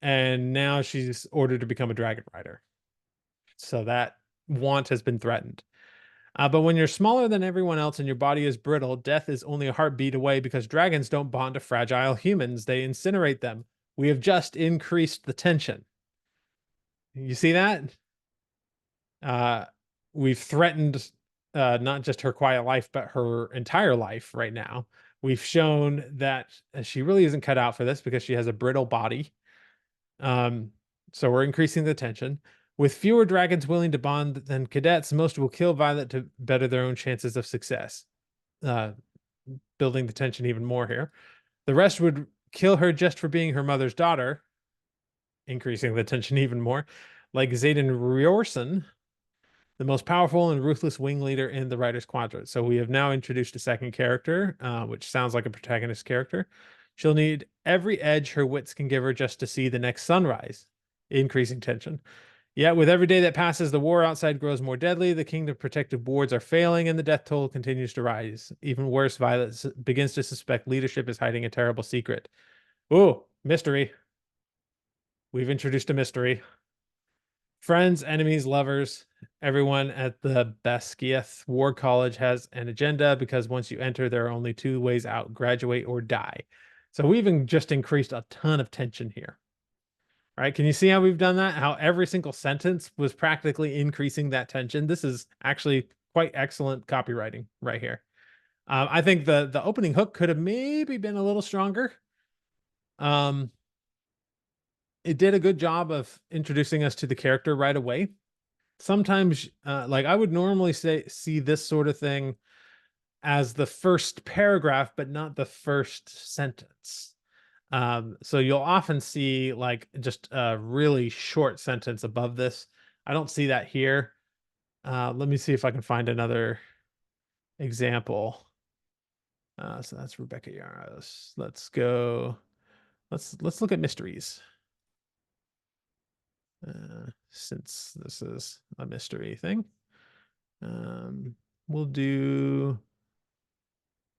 A: And now she's ordered to become a dragon rider. So that want has been threatened. But when you're smaller than everyone else and your body is brittle, death is only a heartbeat away because dragons don't bond to fragile humans. They incinerate them. We have just increased the tension. You see that? We've threatened not just her quiet life, but her entire life right now. We've shown that she really isn't cut out for this because she has a brittle body. So we're increasing the tension. With fewer dragons willing to bond than cadets, most will kill Violet to better their own chances of success. Building the tension even more here. The rest would kill her just for being her mother's daughter, increasing the tension even more. Like Zayden Riorson, the most powerful and ruthless wing leader in the Writer's Quadrant. So we have now introduced a second character, which sounds like a protagonist character. She'll need every edge her wits can give her just to see the next sunrise, increasing tension. Yet with every day that passes, the war outside grows more deadly, the kingdom's protective wards are failing, and the death toll continues to rise. Even worse, Violet begins to suspect leadership is hiding a terrible secret. Ooh, mystery. We've introduced a mystery. Friends, enemies, lovers, everyone at the Basquiat War College has an agenda because once you enter, there are only two ways out: graduate or die. So we even just increased a ton of tension here. Right? Can you see how we've done that? How every single sentence was practically increasing that tension. This is actually quite excellent copywriting right here. I think the opening hook could have maybe been a little stronger. It did a good job of introducing us to the character right away. Sometimes, like I would normally see this sort of thing as the first paragraph, but not the first sentence. So you'll often see like just a really short sentence above this. I don't see that here. Let me see if I can find another example. So that's Rebecca Yarros. Let's go. Let's look at mysteries. Since this is a mystery thing, we'll do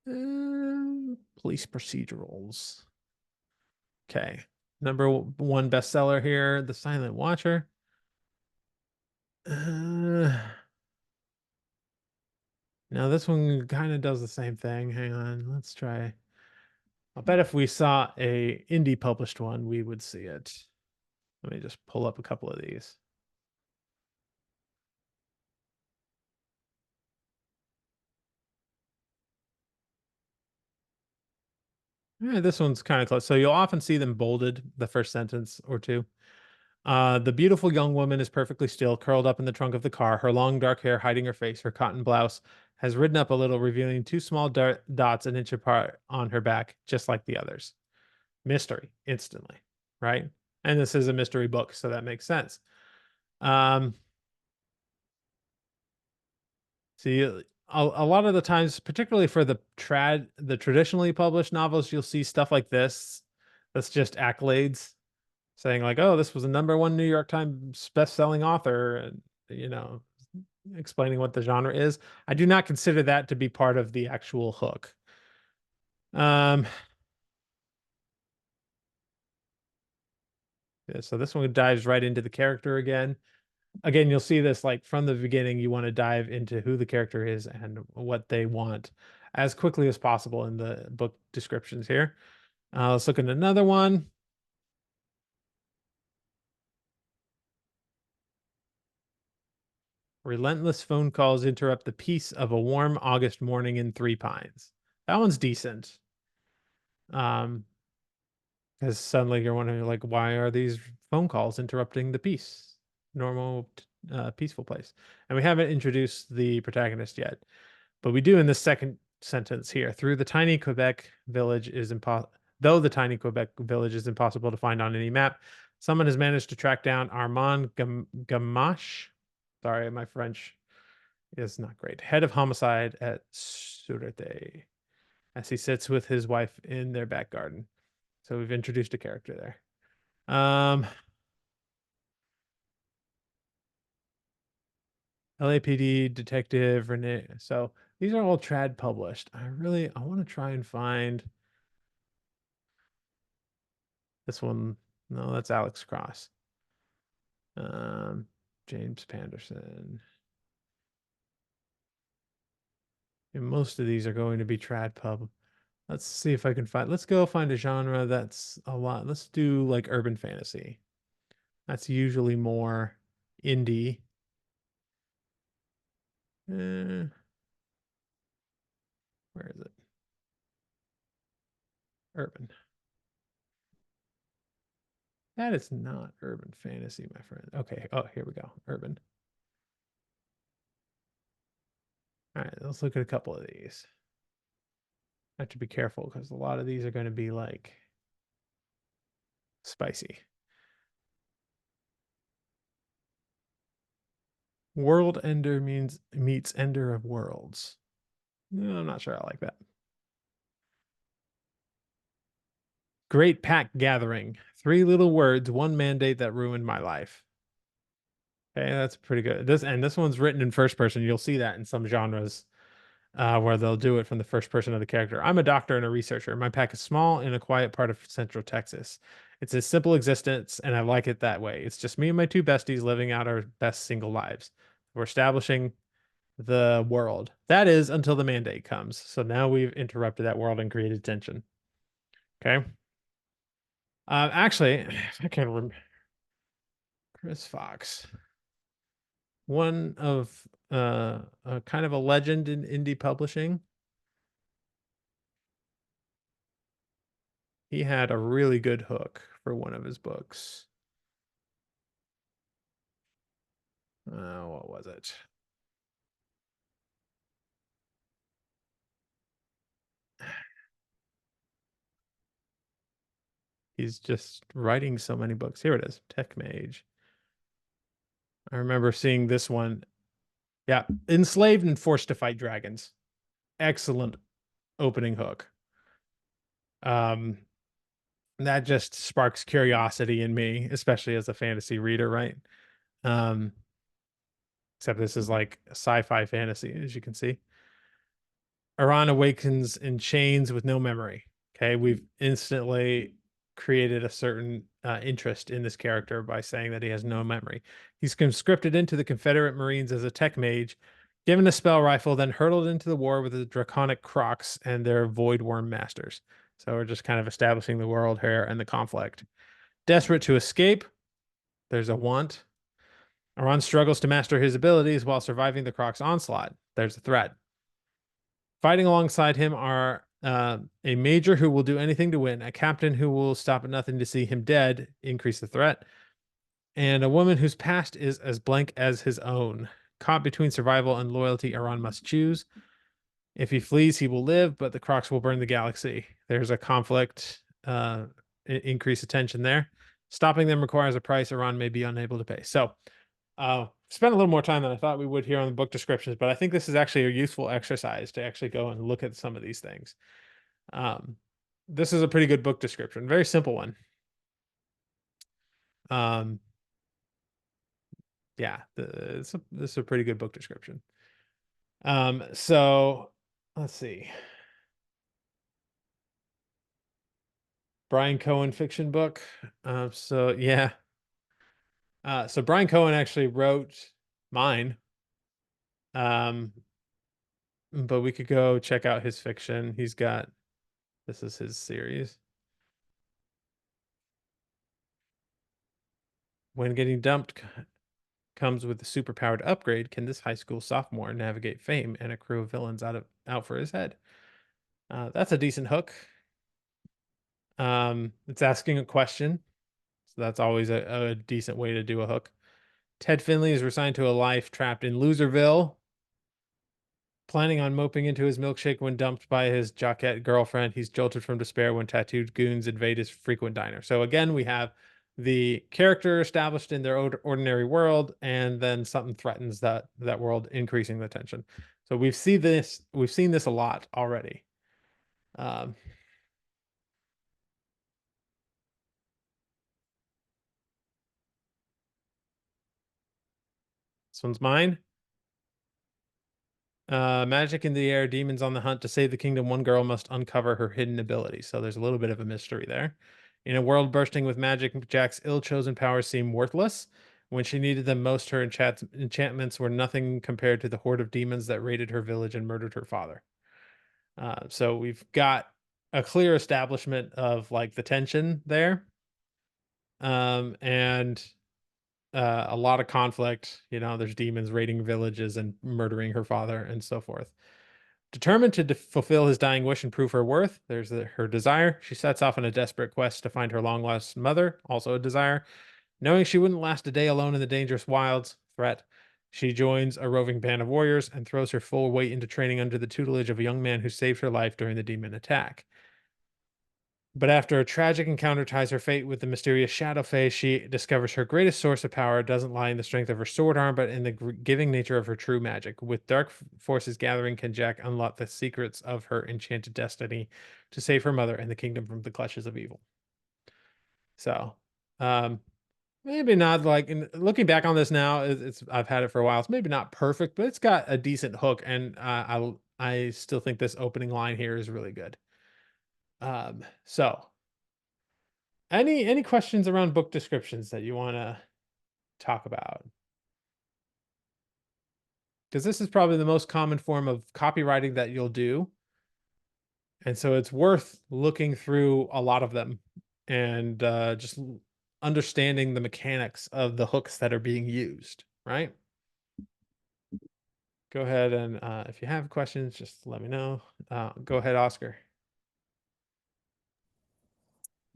A: police procedurals. Okay. Number one bestseller here, The Silent Watcher. Now this one kind of does the same thing. Hang on, let's try. I'll bet if we saw a indie published one, we would see it. Let me just pull up a couple of these. Yeah, this one's kind of close. So you'll often see them bolded, the first sentence or two. The beautiful young woman is perfectly still, curled up in the trunk of the car, her long dark hair hiding her face. Her cotton blouse has ridden up a little, revealing two small dots an inch apart on her back, just like the others. Mystery, instantly, right? And this is a mystery book, so that makes sense. See, a lot of the times, particularly for the traditionally published novels, you'll see stuff like this. That's just accolades saying like, oh, this was a #1 New York Times best-selling author, and explaining what the genre is. I do not consider that to be part of the actual hook. Yeah, so this one dives right into the character again. Again, you'll see this like from the beginning, you want to dive into who the character is and what they want as quickly as possible in the book descriptions here. Let's look at another one. Relentless phone calls interrupt the peace of a warm August morning in Three Pines. That one's decent. Because suddenly you're wondering, like, why are these phone calls interrupting the peace? Normal, peaceful place. And we haven't introduced the protagonist yet, but we do in the second sentence here. Through the tiny Quebec village is impossible. Though the tiny Quebec village is impossible to find on any map, someone has managed to track down Armand Gamache. Sorry, my French is not great. Head of homicide at Sûreté, as he sits with his wife in their back garden. So we've introduced a character there. LAPD, Detective, Renee. So these are all trad published. I want to try and find this one. No, that's Alex Cross. James Panderson. And most of these are going to be trad pub. Let's see if I can find. Let's go find a genre that's a lot. Let's do like urban fantasy. That's usually more indie. Where is it? Urban. That is not urban fantasy, my friend. Okay. Oh, here we go. Urban. All right. Let's look at a couple of these. I have to be careful because a lot of these are going to be like spicy. World Ender meets Ender of Worlds. No, I'm not sure I like that. Great Pack Gathering. 3 little words, 1 mandate that ruined my life. Okay, that's pretty good. This one's written in first person. You'll see that in some genres where they'll do it from the first person of the character. I'm a doctor and a researcher. My pack is small in a quiet part of central Texas. It's a simple existence, and I like it that way. It's just me and my 2 besties living out our best single lives. We're establishing the world. That is until the mandate comes. So now we've interrupted that world and created tension. Okay. Actually, I can't remember. Chris Fox, one of a kind of a legend in indie publishing. He had a really good hook for one of his books. What was it? He's just writing so many books. Here it is, Tech Mage. I remember seeing this one. Yeah, enslaved and forced to fight dragons. Excellent opening hook. That just sparks curiosity in me, especially as a fantasy reader, right? Except this is like sci-fi fantasy, as you can see. Iran awakens in chains with no memory. Okay, we've instantly created a certain interest in this character by saying that he has no memory. He's conscripted into the Confederate Marines as a tech mage, given a spell rifle, then hurtled into the war with the draconic Crocs and their void worm masters. So we're just kind of establishing the world here and the conflict. Desperate to escape, there's a want. Iran struggles to master his abilities while surviving the Croc's onslaught. There's a threat. Fighting alongside him are a major who will do anything to win, a captain who will stop at nothing to see him dead, increase the threat, and a woman whose past is as blank as his own. Caught between survival and loyalty, Iran must choose. If he flees, he will live, but the Crocs will burn the galaxy. There's a conflict, increase attention there. Stopping them requires a price Iran may be unable to pay. So, spent a little more time than I thought we would here on the book descriptions, but I think this is actually a useful exercise to actually go and look at some of these things. This is a pretty good book description, very simple one. Yeah, this is a pretty good book description. So let's see. Brian Cohen fiction book. So yeah. So Brian Cohen actually wrote mine. But we could go check out his fiction. This is his series. When getting dumped comes with a superpowered upgrade, can this high school sophomore navigate fame and a crew of villains out for his head? That's a decent hook. It's asking a question, so that's always a decent way to do a hook. Ted Finley is resigned to a life trapped in Loserville, planning on moping into his milkshake when dumped by his jockette girlfriend. He's jolted from despair when tattooed goons invade his frequent diner. So again, we have the character established in their ordinary world, and then something threatens that world, increasing the tension. So we've seen this a lot already. This one's mine. Magic in the air, demons on the hunt. To save the kingdom, one girl must uncover her hidden ability. So there's a little bit of a mystery there. In a world bursting with magic, Jack's ill-chosen powers seem worthless. When she needed them most, her enchantments were nothing compared to the horde of demons that raided her village and murdered her father. So we've got a clear establishment of like the tension there. And a lot of conflict. You know, there's demons raiding villages and murdering her father and so forth. Determined to fulfill his dying wish and prove her worth, there's her desire. She sets off on a desperate quest to find her long-lost mother, also a desire. Knowing she wouldn't last a day alone in the dangerous wilds, threat, she joins a roving band of warriors and throws her full weight into training under the tutelage of a young man who saved her life during the demon attack. But after a tragic encounter ties her fate with the mysterious Shadow Fae, she discovers her greatest source of power doesn't lie in the strength of her sword arm, but in the giving nature of her true magic. With dark forces gathering, can Jack unlock the secrets of her enchanted destiny to save her mother and the kingdom from the clutches of evil. So, maybe not like looking back on this now, it's I've had it for a while. It's maybe not perfect, but it's got a decent hook, and I still think this opening line here is really good. So any questions around book descriptions that you want to talk about? Because this is probably the most common form of copywriting that you'll do. And so it's worth looking through a lot of them and just understanding the mechanics of the hooks that are being used, right? Go ahead and if you have questions, just let me know. Go ahead, Oscar.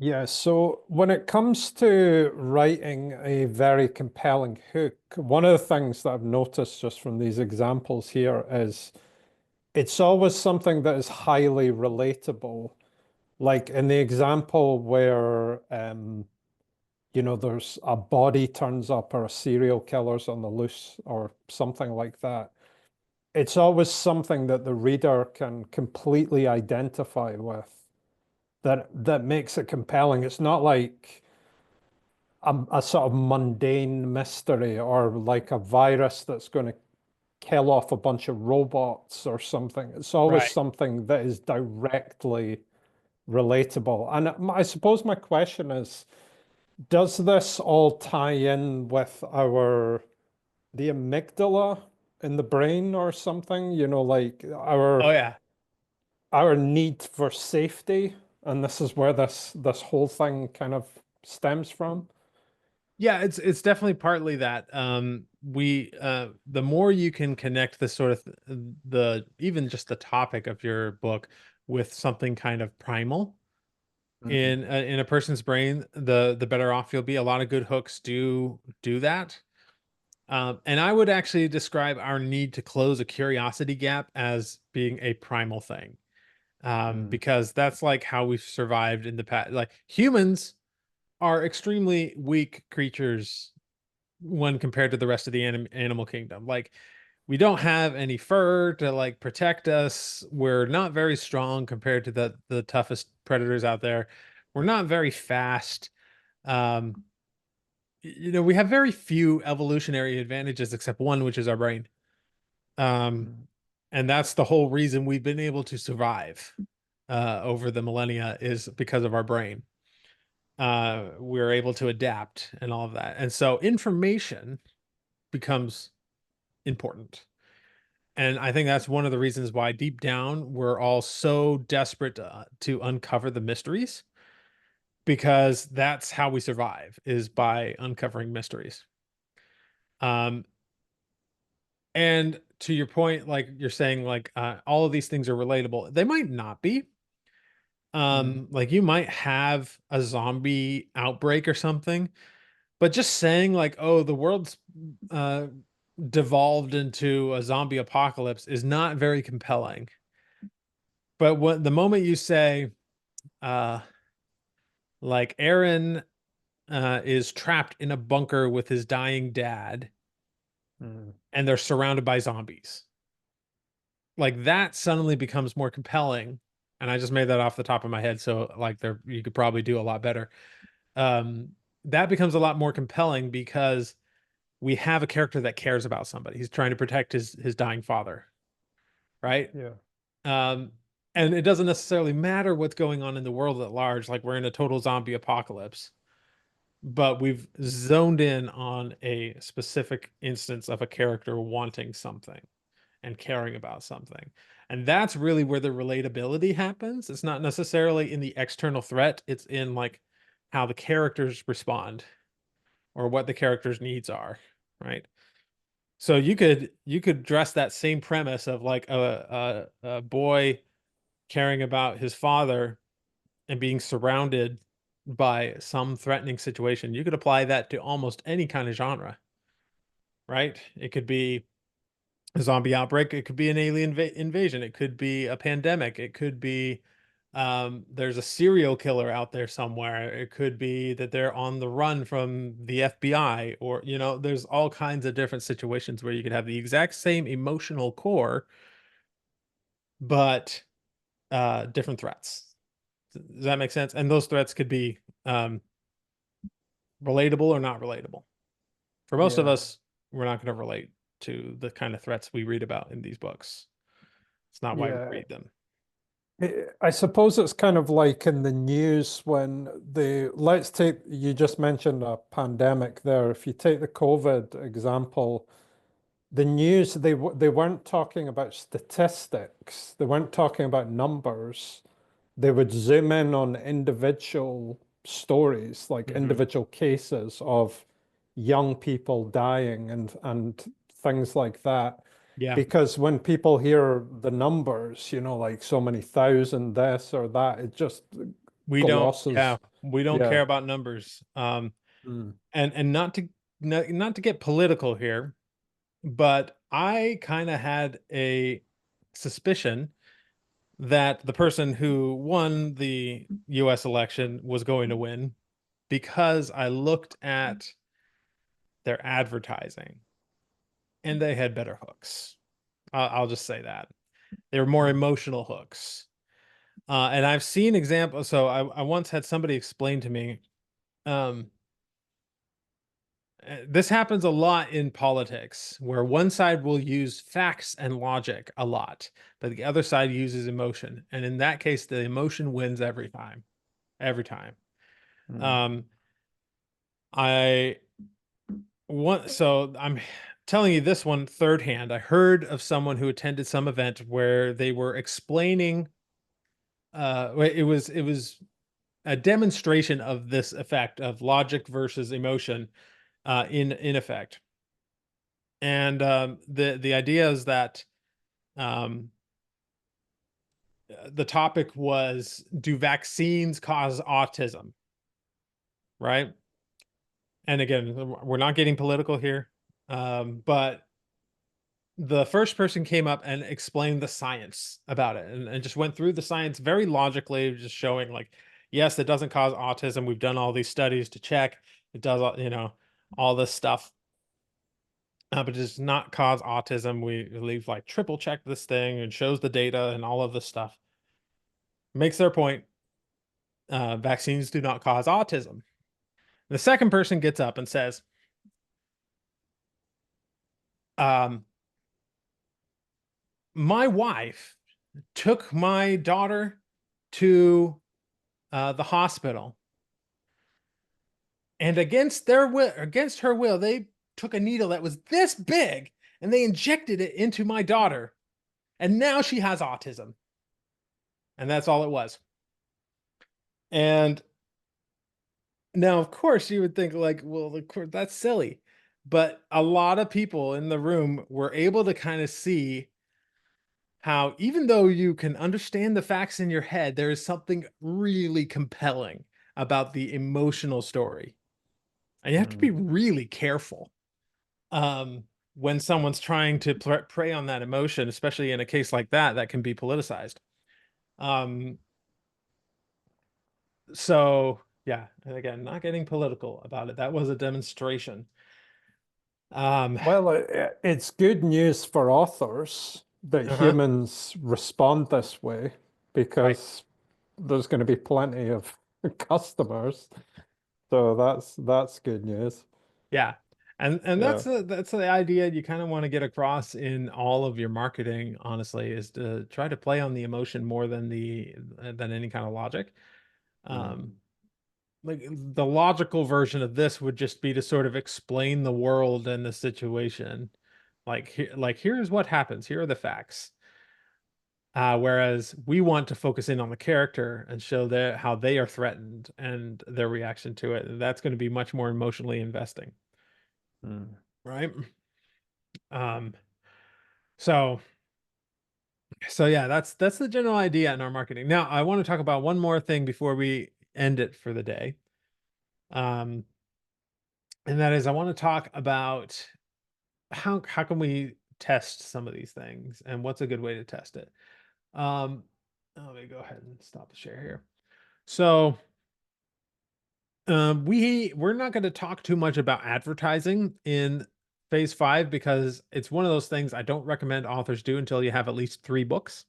C: Yeah, so when it comes to writing a very compelling hook, one of the things that I've noticed just from these examples here is it's always something that is highly relatable. Like in the example where, you know, there's a body turns up or a serial killer's on the loose or something like that. It's always something that the reader can completely identify with that makes it compelling. It's not like a sort of mundane mystery or like a virus that's going to kill off a bunch of robots or something. It's always
A: Right.
C: something that is directly relatable. And I suppose my question is, does this all tie in with the amygdala in the brain or something? You know, like
A: Oh yeah.
C: our need for safety, and this is where this whole thing kind of stems from.
A: Yeah, it's definitely partly that. We the more you can connect the sort of the even just the topic of your book with something kind of primal in a person's brain, the better off you'll be. A lot of good hooks do that. And I would actually describe our need to close a curiosity gap as being a primal thing. Because that's like how we've survived in the past. Like humans are extremely weak creatures when compared to the rest of the animal kingdom. Like we don't have any fur to like protect us. We're not very strong compared to the toughest predators out there. We're not very fast. Um, you know, we have very few evolutionary advantages except one, which is our brain. And that's the whole reason we've been able to survive over the millennia is because of our brain. We're able to adapt and all of that. And so information becomes important. And I think that's one of the reasons why deep down we're all so desperate to uncover the mysteries, because that's how we survive is by uncovering mysteries. And to your point, like you're saying, like all of these things are relatable. They might not be. Like you might have a zombie outbreak or something, but just saying like, oh, the world's devolved into a zombie apocalypse is not very compelling. But when the moment you say, uh, like Aaron is trapped in a bunker with his dying dad, and they're surrounded by zombies, like that suddenly becomes more compelling. And I just made that off the top of my head, so like there you could probably do a lot better. That becomes a lot more compelling because we have a character that cares about somebody. He's trying to protect his dying father. right?
C: Yeah.
A: And it doesn't necessarily matter what's going on in the world at large, like we're in a total zombie apocalypse, but we've zoned in on a specific instance of a character wanting something and caring about something. And that's really where the relatability happens. It's not necessarily in the external threat, it's in like how the characters respond or what the character's needs are, right? So you could dress that same premise of like a boy caring about his father and being surrounded by some threatening situation. You could apply that to almost any kind of genre, right? It could be a zombie outbreak, it could be an alien invasion, it could be a pandemic, it could be there's a serial killer out there somewhere, it could be that they're on the run from the FBI, or there's all kinds of different situations where you could have the exact same emotional core but different threats. Does that make sense? And those threats could be relatable or not relatable. For most of
C: Yeah.
A: us, we're not going to relate to the kind of threats we read about in these books. It's not why we
C: Yeah.
A: read them.
C: I suppose it's kind of like in the news when let's take, you just mentioned a pandemic there. If you take the COVID example, the news, they weren't talking about statistics. They weren't talking about numbers. They would zoom in on individual stories, like individual cases of young people dying and things like that.
A: Yeah.
C: Because when people hear the numbers, like so many thousand deaths or that, it just
A: We don't,
C: glosses.
A: yeah, we don't
C: Yeah.
A: care about numbers.
C: Mm.
A: And not to get political here, but I kind of had a suspicion that the person who won the US election was going to win because I looked at their advertising and they had better hooks. I'll just say that. They were more emotional hooks. And I've seen examples. So I once had somebody explain to me, this happens a lot in politics where one side will use facts and logic a lot, but the other side uses emotion. And in that case, the emotion wins every time. Every time.
C: Mm.
A: I want, so I'm telling you this one third hand. I heard of someone who attended some event where they were explaining it was a demonstration of this effect of logic versus emotion in effect. And the idea is that um, the topic was, do vaccines cause autism? Right? And again, we're not getting political here, but the first person came up and explained the science about it and just went through the science very logically, just showing like, yes, it doesn't cause autism. We've done all these studies to check it does, all this stuff. But it does not cause autism. We've like triple checked this thing and shows the data and all of this stuff. Makes their point. Vaccines do not cause autism. The second person gets up and says, my wife took my daughter to the hospital, and against her will, they took a needle that was this big and they injected it into my daughter, and now she has autism. And that's all it was. And now, of course, you would think like, well, of course, that's silly. But a lot of people in the room were able to kind of see how, even though you can understand the facts in your head, there is something really compelling about the emotional story. And you have to be really careful when someone's trying to prey on that emotion, especially in a case like that can be politicized. So yeah, and again, not getting political about it. That was a demonstration.
C: Well, it's good news for authors that humans respond this way, because there's going to be plenty of customers. So that's good news.
A: Yeah. And
C: Yeah.
A: that's the idea you kind of want to get across in all of your marketing, honestly, is to try to play on the emotion more than than any kind of logic. Like the logical version of this would just be to sort of explain the world and the situation. Like here's what happens. Here are the facts. Whereas we want to focus in on the character and show how they are threatened and their reaction to it. And that's going to be much more emotionally investing. Right. Um, so yeah, that's the general idea in our marketing. Now, I want to talk about one more thing before we end it for the day. And that is I want to talk about how can we test some of these things and what's a good way to test it. Let me go ahead and stop the share here. So we're not going to talk too much about advertising in phase 5 because it's one of those things I don't recommend authors do until you have at least 3 books.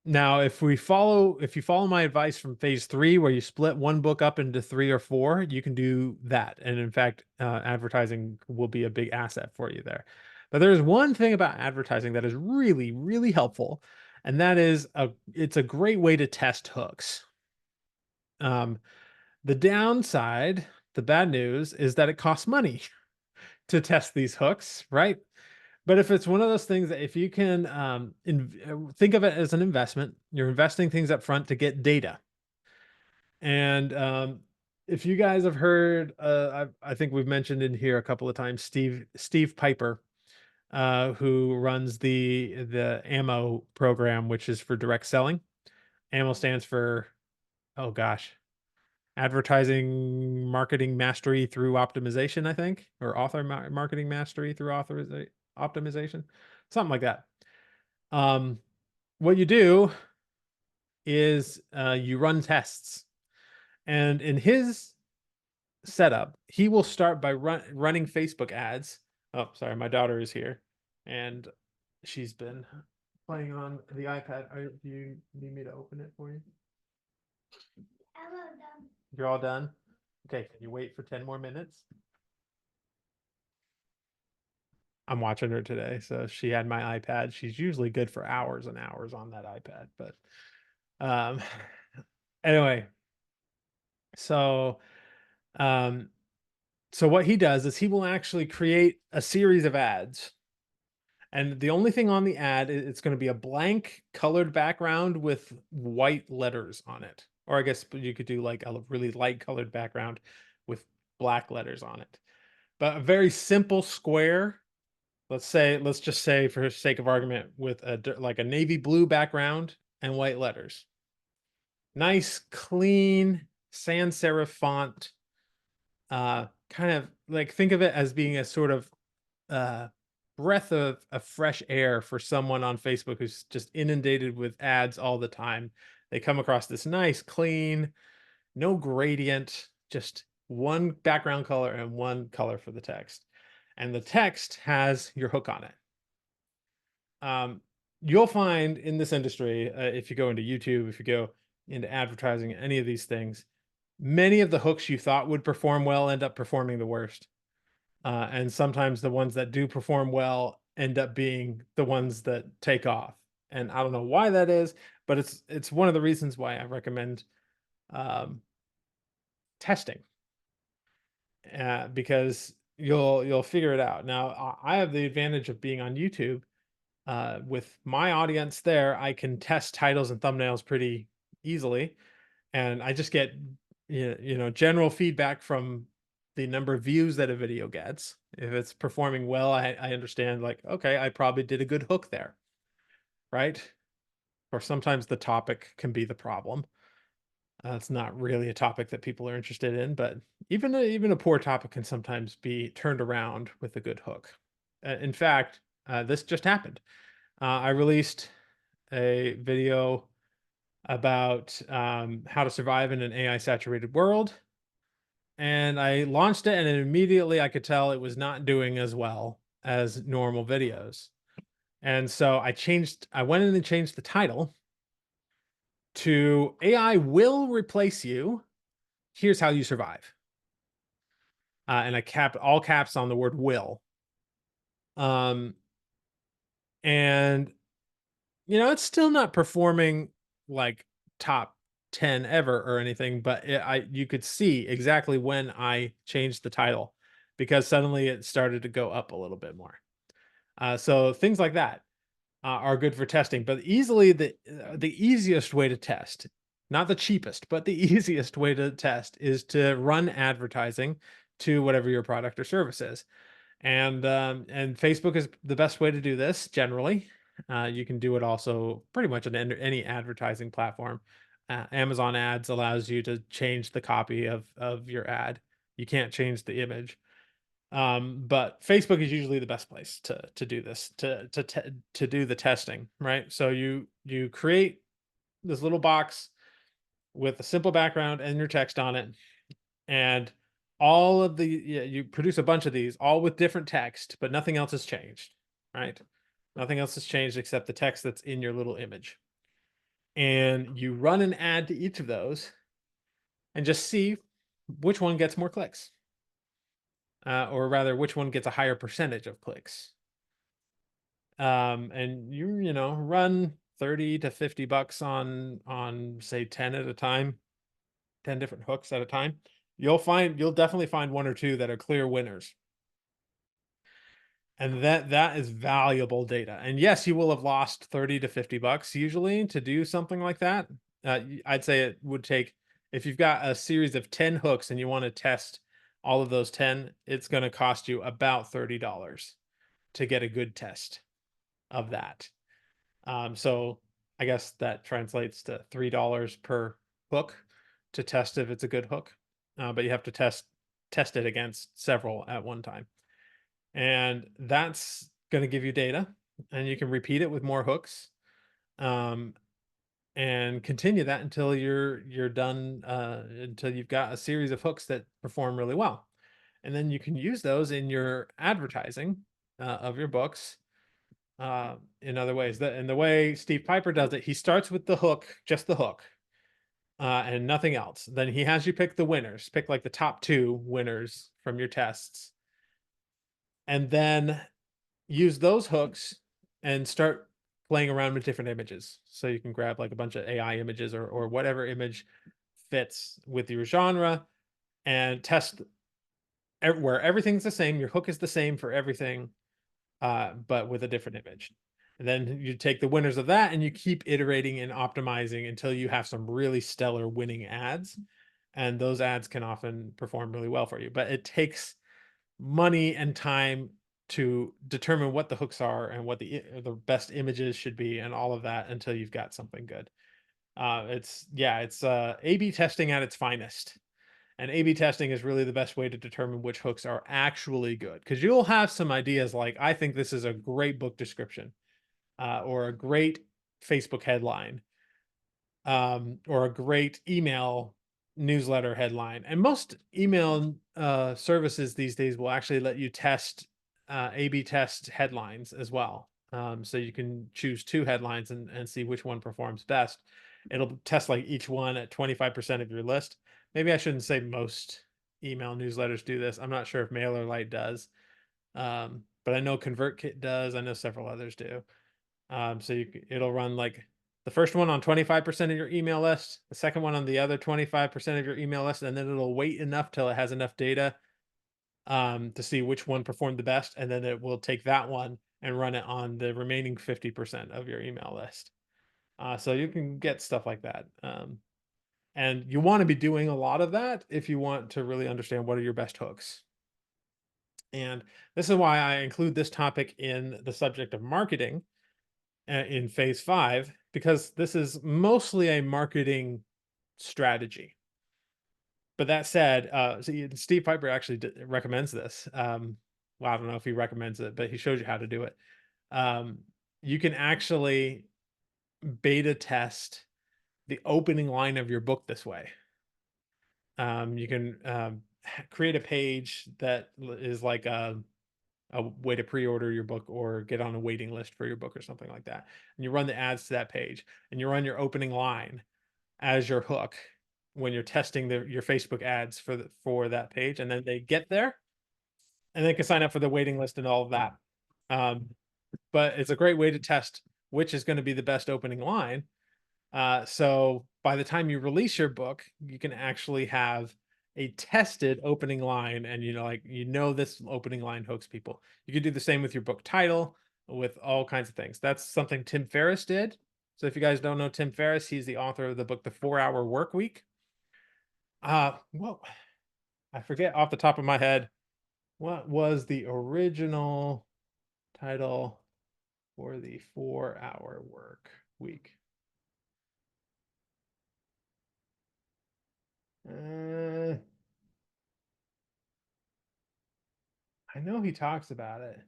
A: Now, if you follow my advice from phase 3, where you split one book up into 3 or 4, you can do that. And in fact, advertising will be a big asset for you there. But there's one thing about advertising that is really, really helpful, and that is it's a great way to test hooks. The downside, the bad news, is that it costs money to test these hooks, right? But if it's one of those things that if you can think of it as an investment, you're investing things up front to get data. And if you guys have heard, I think we've mentioned in here a couple of times, Steve Piper, who runs the AMO program, which is for direct selling. AMO stands for, oh gosh, Advertising Marketing Mastery through Optimization, I think, or Author Marketing Mastery through Optimization, something like that. What you do is you run tests, and in his setup, he will start by running Facebook ads. Oh, sorry, my daughter is here, and she's been playing on the iPad. Do you need me to open it for you? You're all done? Okay, can you wait for 10 more minutes? I'm watching her today, so she had my iPad. She's usually good for hours and hours on that iPad, but um anyway, so um so what he does is he will actually create a series of ads. And the only thing on the ad, it's going to be a blank colored background with white letters on it. Or I guess you could do like a really light colored background with black letters on it. But a very simple square, let's just say for sake of argument, with like a navy blue background and white letters. Nice, clean sans serif font. Kind of like think of it as being a sort of breath of fresh air for someone on Facebook who's just inundated with ads all the time. They come across this nice, clean, no gradient, just one background color and one color for the text. And the text has your hook on it. You'll find in this industry, if you go into YouTube, if you go into advertising, any of these things, many of the hooks you thought would perform well end up performing the worst. And sometimes the ones that do perform well end up being the ones that take off. And I don't know why that is, but it's one of the reasons why I recommend testing, because you'll figure it out. Now, I have the advantage of being on YouTube. With my audience there, I can test titles and thumbnails pretty easily, and I just get general feedback from the number of views that a video gets. If it's performing well, I understand, like, okay, I probably did a good hook there, right? Or sometimes the topic can be the problem. It's not really a topic that people are interested in, but even a poor topic can sometimes be turned around with a good hook. In fact, this just happened. I released a video about how to survive in an AI saturated world. And I launched it, and immediately I could tell it was not doing as well as normal videos. And so I went in and changed the title to AI will replace you. Here's how you survive. and I capped all caps on the word will. And it's still not performing like top 10 ever or anything, but you could see exactly when I changed the title because suddenly it started to go up a little bit more. So things like that are good for testing, but easily the easiest way to test, not the cheapest, but the easiest way to test is to run advertising to whatever your product or service is. And Facebook is the best way to do this generally. You can do it also pretty much on any advertising platform. Amazon Ads allows you to change the copy of your ad. You can't change the image. But Facebook is usually the best place to do this, to do the testing, right? So you create this little box with a simple background and your text on it, and all of the you produce a bunch of these, all with different text, but nothing else has changed, right? Nothing else has changed except the text that's in your little image. And you run an ad to each of those and just see which one gets more clicks. Or rather, which one gets a higher percentage of clicks. And you run 30 to 50 bucks on say 10 at a time, 10 different hooks at a time. You'll definitely find one or two that are clear winners. And that is valuable data. And yes, you will have lost 30 to 50 bucks usually to do something like that. I'd say it would take, if you've got a series of 10 hooks and you want to test all of those 10, it's going to cost you about $30 to get a good test of that. So I guess that translates to $3 per hook to test if it's a good hook. But you have to test it against several at one time. And that's going to give you data, and you can repeat it with more hooks, and continue that until you're done, until you've got a series of hooks that perform really well. And then you can use those in your advertising of your books in other ways. And the way Steve Piper does it, he starts with the hook, just the hook, and nothing else. Then he has you pick the winners, pick like the top 2 winners from your tests, and then use those hooks and start playing around with different images. So you can grab like a bunch of AI images or whatever image fits with your genre and test where everything's the same. Your hook is the same for everything, but with a different image. And then you take the winners of that and you keep iterating and optimizing until you have some really stellar winning ads. And those ads can often perform really well for you, but it takes money and time to determine what the hooks are and what the best images should be and all of that until you've got something good. It's A/B testing at its finest. And A/B testing is really the best way to determine which hooks are actually good, because you'll have some ideas like, I think this is a great book description, or a great Facebook headline, or a great email newsletter headline. And most email services these days will actually let you test A/B test headlines as well. So you can choose 2 headlines and see which one performs best. It'll test like each one at 25% of your list. Maybe I shouldn't say most email newsletters do this. I'm not sure if MailerLite does. But I know ConvertKit does. I know several others do. So it'll run like the first one on 25% of your email list, the second one on the other 25% of your email list, and then it'll wait enough till it has enough data to see which one performed the best, and then it will take that one and run it on the remaining 50% of your email list. So you can get stuff like that. And you want to be doing a lot of that if you want to really understand what are your best hooks. And this is why I include this topic in the subject of marketing in phase 5, because this is mostly a marketing strategy. But that said, Steve Piper actually recommends this. Well, I don't know if he recommends it, but he shows you how to do it. You can actually beta test the opening line of your book this way. You can create a page that is like a way to pre-order your book or get on a waiting list for your book or something like that. And you run the ads to that page and you run your opening line as your hook. when you're testing your Facebook ads for that page, and then they get there, and they can sign up for the waiting list and all of that. But it's a great way to test which is going to be the best opening line. So by the time you release your book, you can actually have a tested opening line, and this opening line hooks people. You could do the same with your book title, with all kinds of things. That's something Tim Ferriss did. So if you guys don't know Tim Ferriss, he's the author of the book The 4-Hour Work Week. Well, I forget off the top of my head what was the original title for the 4-Hour Work Week. I know he talks about it.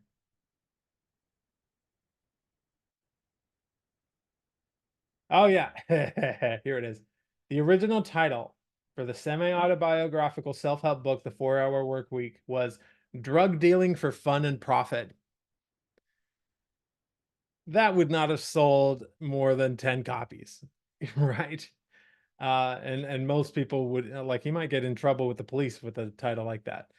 A: Oh yeah, here it is. The original title for the semi-autobiographical self-help book, The 4-Hour Work Week, was Drug Dealing for Fun and Profit. That would not have sold more than 10 copies, right? And most people would, like, he might get in trouble with the police with a title like that.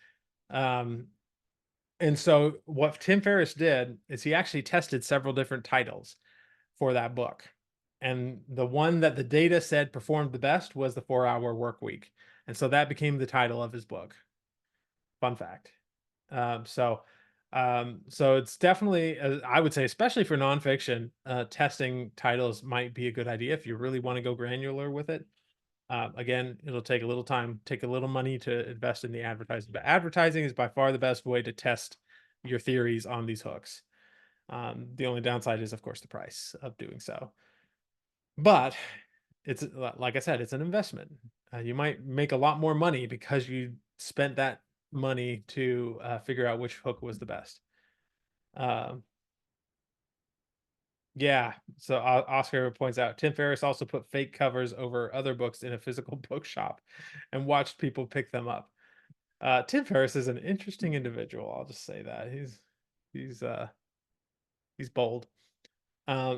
A: And so what Tim Ferriss did is he actually tested several different titles for that book. And the one that the data said performed the best was The 4-Hour Work Week. And so that became the title of his book. Fun fact. So it's definitely, I would say, especially for nonfiction, testing titles might be a good idea if you really want to go granular with it. Again, it'll take a little time, take a little money to invest in the advertising, but advertising is by far the best way to test your theories on these hooks. The only downside is, of course, the price of doing so. But it's, like I said, it's an investment. You might make a lot more money because you spent that money to figure out which hook was the best. Yeah, so Oscar points out Tim Ferriss also put fake covers over other books in a physical bookshop and watched people pick them up. Tim Ferriss is an interesting individual, I'll just say that. He's bold.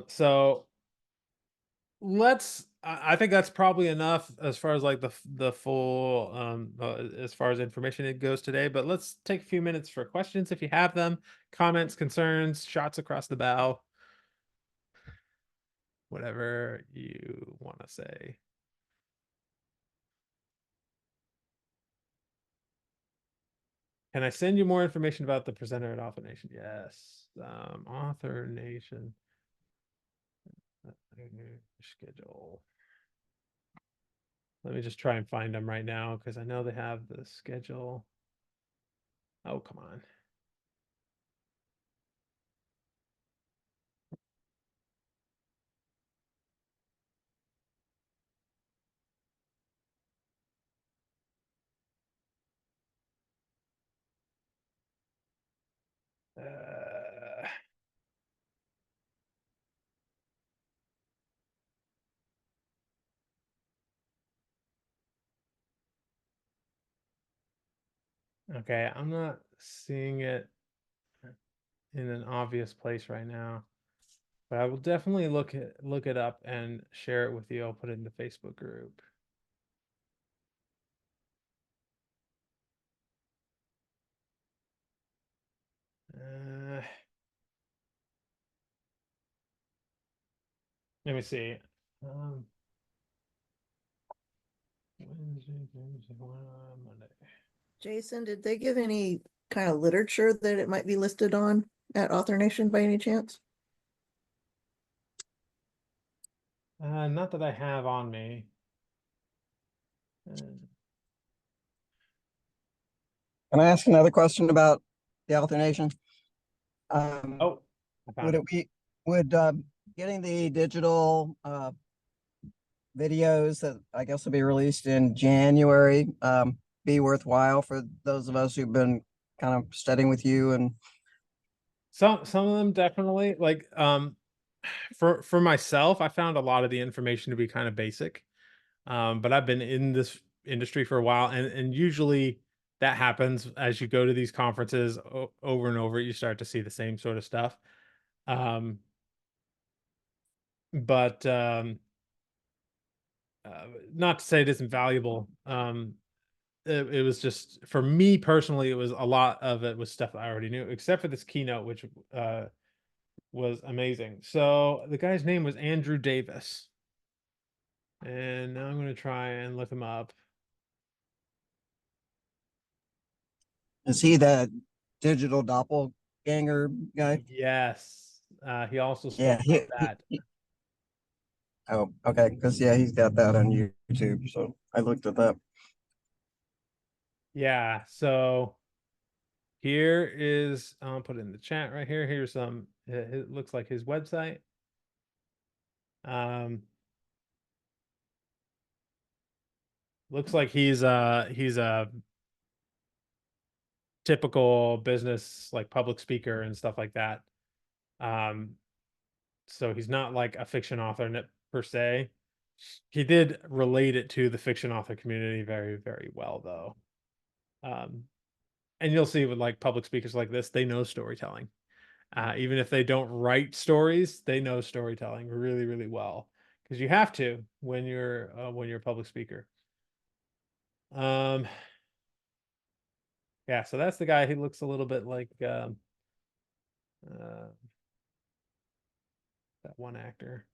A: So I think that's probably enough as far as like the full as far as information it goes today, but let's take a few minutes for questions if you have them, comments, concerns, shots across the bow, whatever you want to say. Can I send you more information about the presenter at Author Nation? Yes. Author Nation schedule. Let me just try and find them right now because I know they have the schedule. Oh, come on. Okay, I'm not seeing it in an obvious place right now, but I will definitely look it up and share it with you. I'll put it in the Facebook group. Let me see. Wednesday, Thursday, Monday.
B: Jason, did they give any kind of literature that it might be listed on at Author Nation by any chance?
A: Not that I have on me.
F: Can I ask another question about the alternation?
A: Oh, I found
F: Would
A: it.
F: it be, would getting the digital videos that I guess will be released in January be worthwhile for those of us who've been kind of studying with you? And
A: Some of them definitely, like for myself, I found a lot of the information to be kind of basic. But I've been in this industry for a while, and usually that happens as you go to these conferences over and over. You start to see the same sort of stuff. But not to say it isn't valuable. It was just for me personally, it was a lot of it was stuff I already knew, except for this keynote, which was amazing. So the guy's name was Andrew Davis. And now I'm going to try and look him up.
F: Is he that digital doppelganger guy?
A: Yes. He also
F: Yeah.
A: spoke about that.
F: Oh, okay. Because yeah, he's got that on YouTube. So I looked at that.
A: Yeah. So here is, I'll put it in the chat right here. Here's it looks like his website. Looks like he's a typical business, like public speaker and stuff like that. So he's not like a fiction author per se. He did relate it to the fiction author community very, very well, though. And you'll see with like public speakers like this, they know storytelling. Even if they don't write stories, they know storytelling really, really well because you have to when you're a public speaker. Yeah, so that's the guy. He looks a little bit like that one actor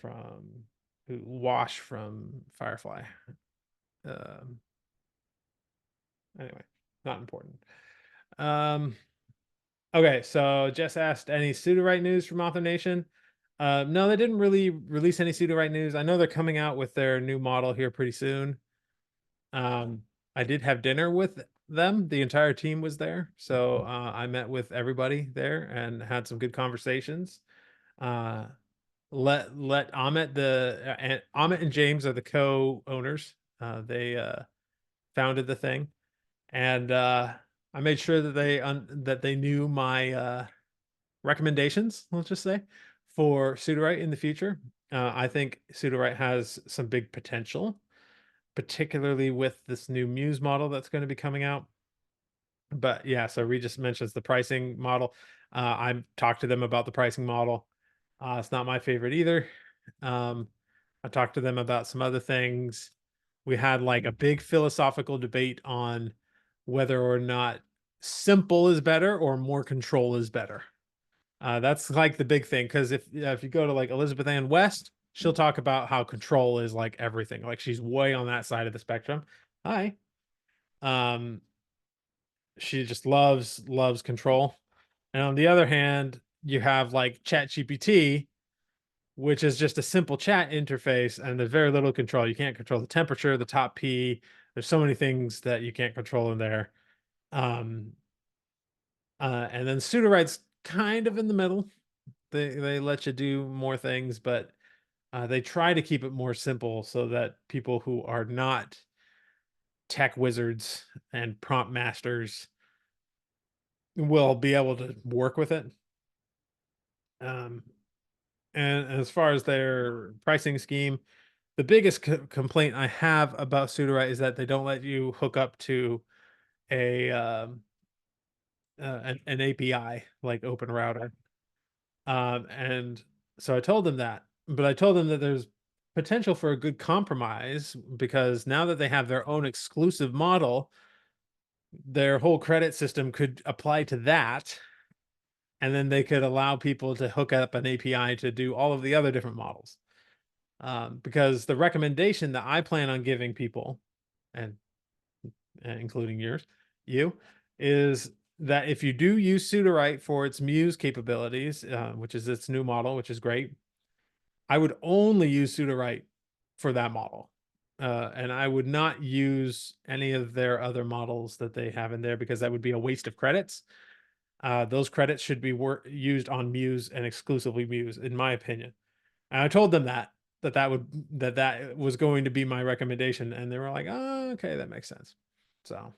A: from who Wash from Firefly. Anyway, not important. Okay, so Jess asked any Sudowrite news from Author Nation. No, they didn't really release any Sudowrite news. I know they're coming out with their new model here pretty soon. I did have dinner with them. The entire team was there. So I met with everybody there and had some good conversations. Let Amit and Amit and James are the co-owners. They founded the thing. And I made sure that they knew my recommendations, let's just say, for Sudowrite in the future. I think Sudowrite has some big potential, particularly with this new Muse model that's going to be coming out. But yeah, so Regis mentions the pricing model. I talked to them about the pricing model. It's not my favorite either. I talked to them about some other things. We had like a big philosophical debate on whether or not simple is better or more control is better. That's like the big thing because if you go to like Elizabeth Ann West, she'll talk about how control is like everything. Like she's way on that side of the spectrum. Hi. Um, she just loves control. And on the other hand, you have like ChatGPT, which is just a simple chat interface and there's very little control. You can't control the temperature, the top P. There's so many things that you can't control in there. And then Sudowrite's kind of in the middle. They let you do more things, but they try to keep it more simple so that people who are not tech wizards and prompt masters will be able to work with it. And as far as their pricing scheme, the biggest complaint I have about Sudowrite is that they don't let you hook up to an API like Open Router. And so I told them that, but I told them that there's potential for a good compromise because now that they have their own exclusive model, their whole credit system could apply to that. And then they could allow people to hook up an API to do all of the other different models. Because the recommendation that I plan on giving people, and including you, is that if you do use Sudowrite for its Muse capabilities, which is its new model, which is great, I would only use Sudowrite for that model. And I would not use any of their other models that they have in there because that would be a waste of credits. Those credits should be used on Muse and exclusively Muse, in my opinion. And I told them that was going to be my recommendation, and they were like, "Oh, okay, that makes sense." So,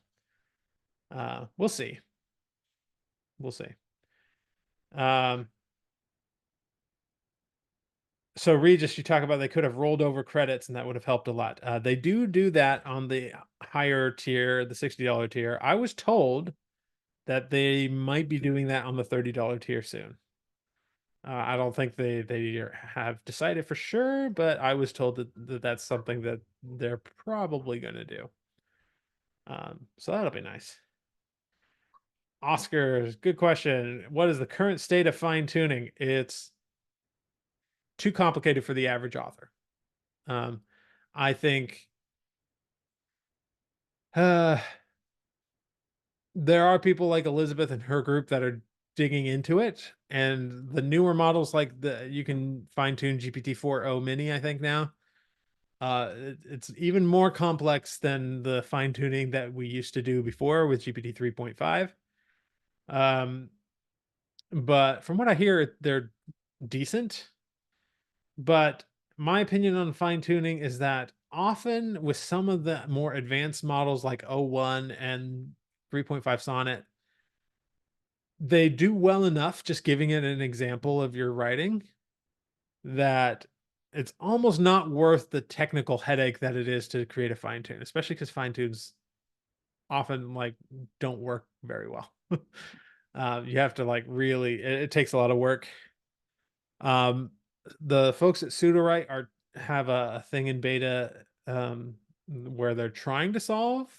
A: we'll see. We'll see. So Regis, you talk about they could have rolled over credits and that would have helped a lot. They do that on the higher tier, the $60 tier. I was told that they might be doing that on the $30 tier soon. I don't think they have decided for sure, but I was told that that's something that they're probably going to do. So that'll be nice. Oscars, good question. What is the current state of fine tuning? It's too complicated for the average author. I think there are people like Elizabeth and her group that are digging into it, and the newer models like you can fine tune GPT-4o mini, I think now. It's even more complex than the fine tuning that we used to do before with GPT 3.5. But from what I hear, they're decent. But my opinion on fine tuning is that often with some of the more advanced models like O1 and 3.5 Sonnet, they do well enough just giving it an example of your writing that it's almost not worth the technical headache that it is to create a fine tune, especially because fine tunes often like don't work very well. You have to like really, it takes a lot of work. The folks at Sudowrite have a thing in beta where they're trying to solve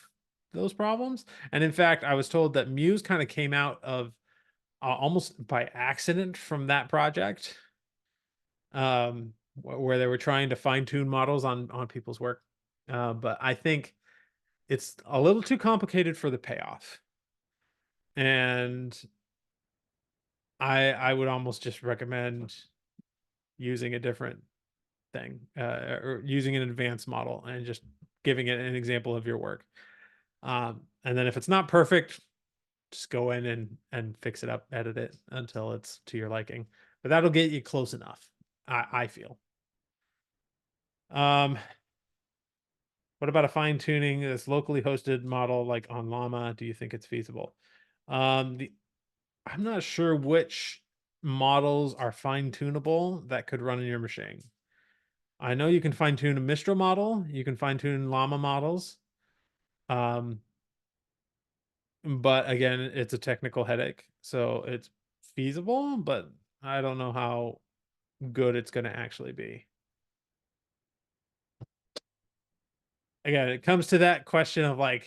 A: those problems. And in fact, I was told that Muse kind of came out of almost by accident from that project, where they were trying to fine tune models on people's work. But I think it's a little too complicated for the payoff. And I would almost just recommend using a different thing, or using an advanced model and just giving it an example of your work. And then if it's not perfect, just go in and fix it up, edit it until it's to your liking. But that'll get you close enough, I feel. What about a fine tuning this locally hosted model like on Llama? Do you think it's feasible? I'm not sure which models are fine tunable that could run in your machine. I know you can fine tune a Mistral model. You can fine tune Llama models. But again, it's a technical headache. So it's feasible, but I don't know how good it's going to actually be. Again, it comes to that question of like,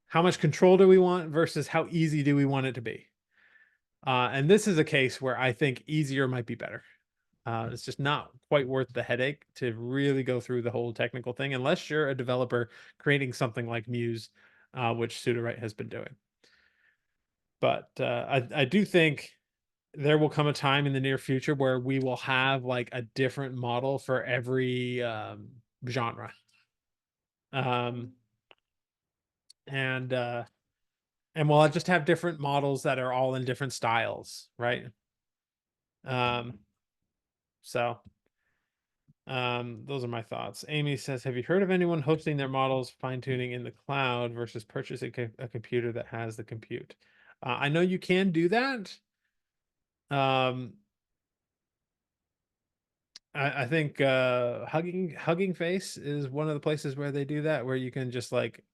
A: how much control do we want versus how easy do we want it to be? And this is a case where I think easier might be better. It's just not quite worth the headache to really go through the whole technical thing unless you're a developer creating something like Muse, which Sudowrite has been doing. But I do think there will come a time in the near future where we will have like a different model for every genre. And we'll just have different models that are all in different styles, right? So those are my thoughts. Amy says, have you heard of anyone hosting their models fine-tuning in the cloud versus purchasing a computer that has the compute? I know you can do that. I think Hugging Face is one of the places where they do that, where you can just like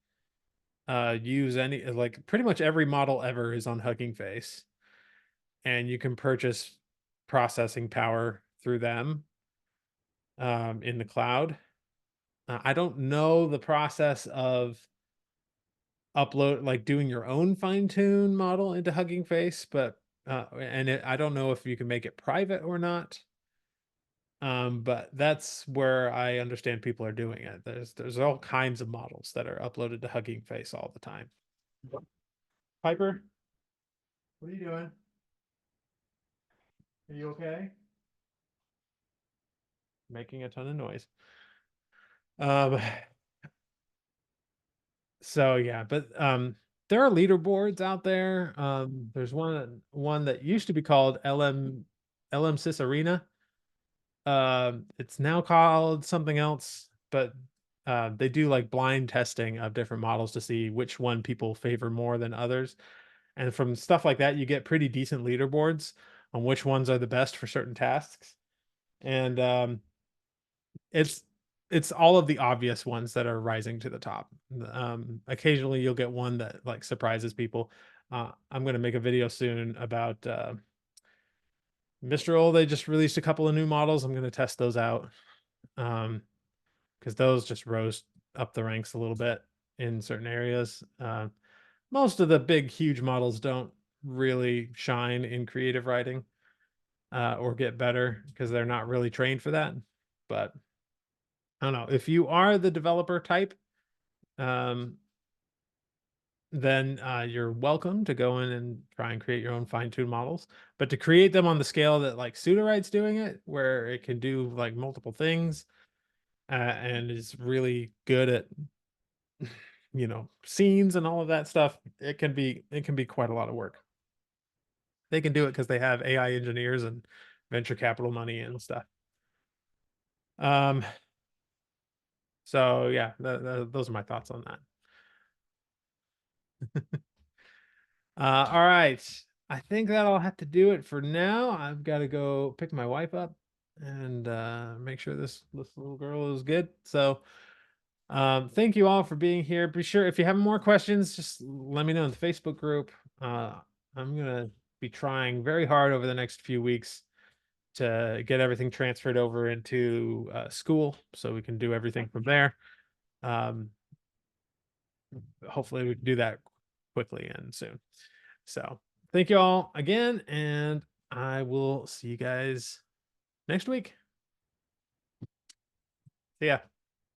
A: use any, like pretty much every model ever is on Hugging Face, and you can purchase processing power through them in the cloud. I don't know the process of doing your own fine tune model into Hugging Face, but I don't know if you can make it private or not. But that's where I understand people are doing it. There's all kinds of models that are uploaded to Hugging Face all the time. Piper, what are you doing? Are you okay? Making a ton of noise. So yeah, but there are leaderboards out there. There's one that used to be called LM Sys Arena. It's now called something else, but they do like blind testing of different models to see which one people favor more than others. And from stuff like that, you get pretty decent leaderboards on which ones are the best for certain tasks. And it's all of the obvious ones that are rising to the top. Occasionally you'll get one that like surprises people. I'm going to make a video soon about Mistral, they just released a couple of new models. I'm going to test those out. Because those just rose up the ranks a little bit in certain areas. Most of the big, huge models don't really shine in creative writing or get better because they're not really trained for that. But I don't know. If you are the developer type, then you're welcome to go in and try and create your own fine-tuned models. But to create them on the scale that like Sudowrite's doing it, where it can do like multiple things and is really good at scenes and all of that stuff, it can be quite a lot of work. They can do it because they have AI engineers and venture capital money and stuff. So yeah, those are my thoughts on that. All right, I think that'll have to do it for now. I've got to go pick my wife up and make sure this little girl is good. So thank you all for being here. Be sure, if you have more questions, just let me know in the Facebook group. I'm gonna be trying very hard over the next few weeks to get everything transferred over into school so we can do everything from there. Hopefully we can do that quickly and soon. So thank you all again, and I will see you guys next week. See ya.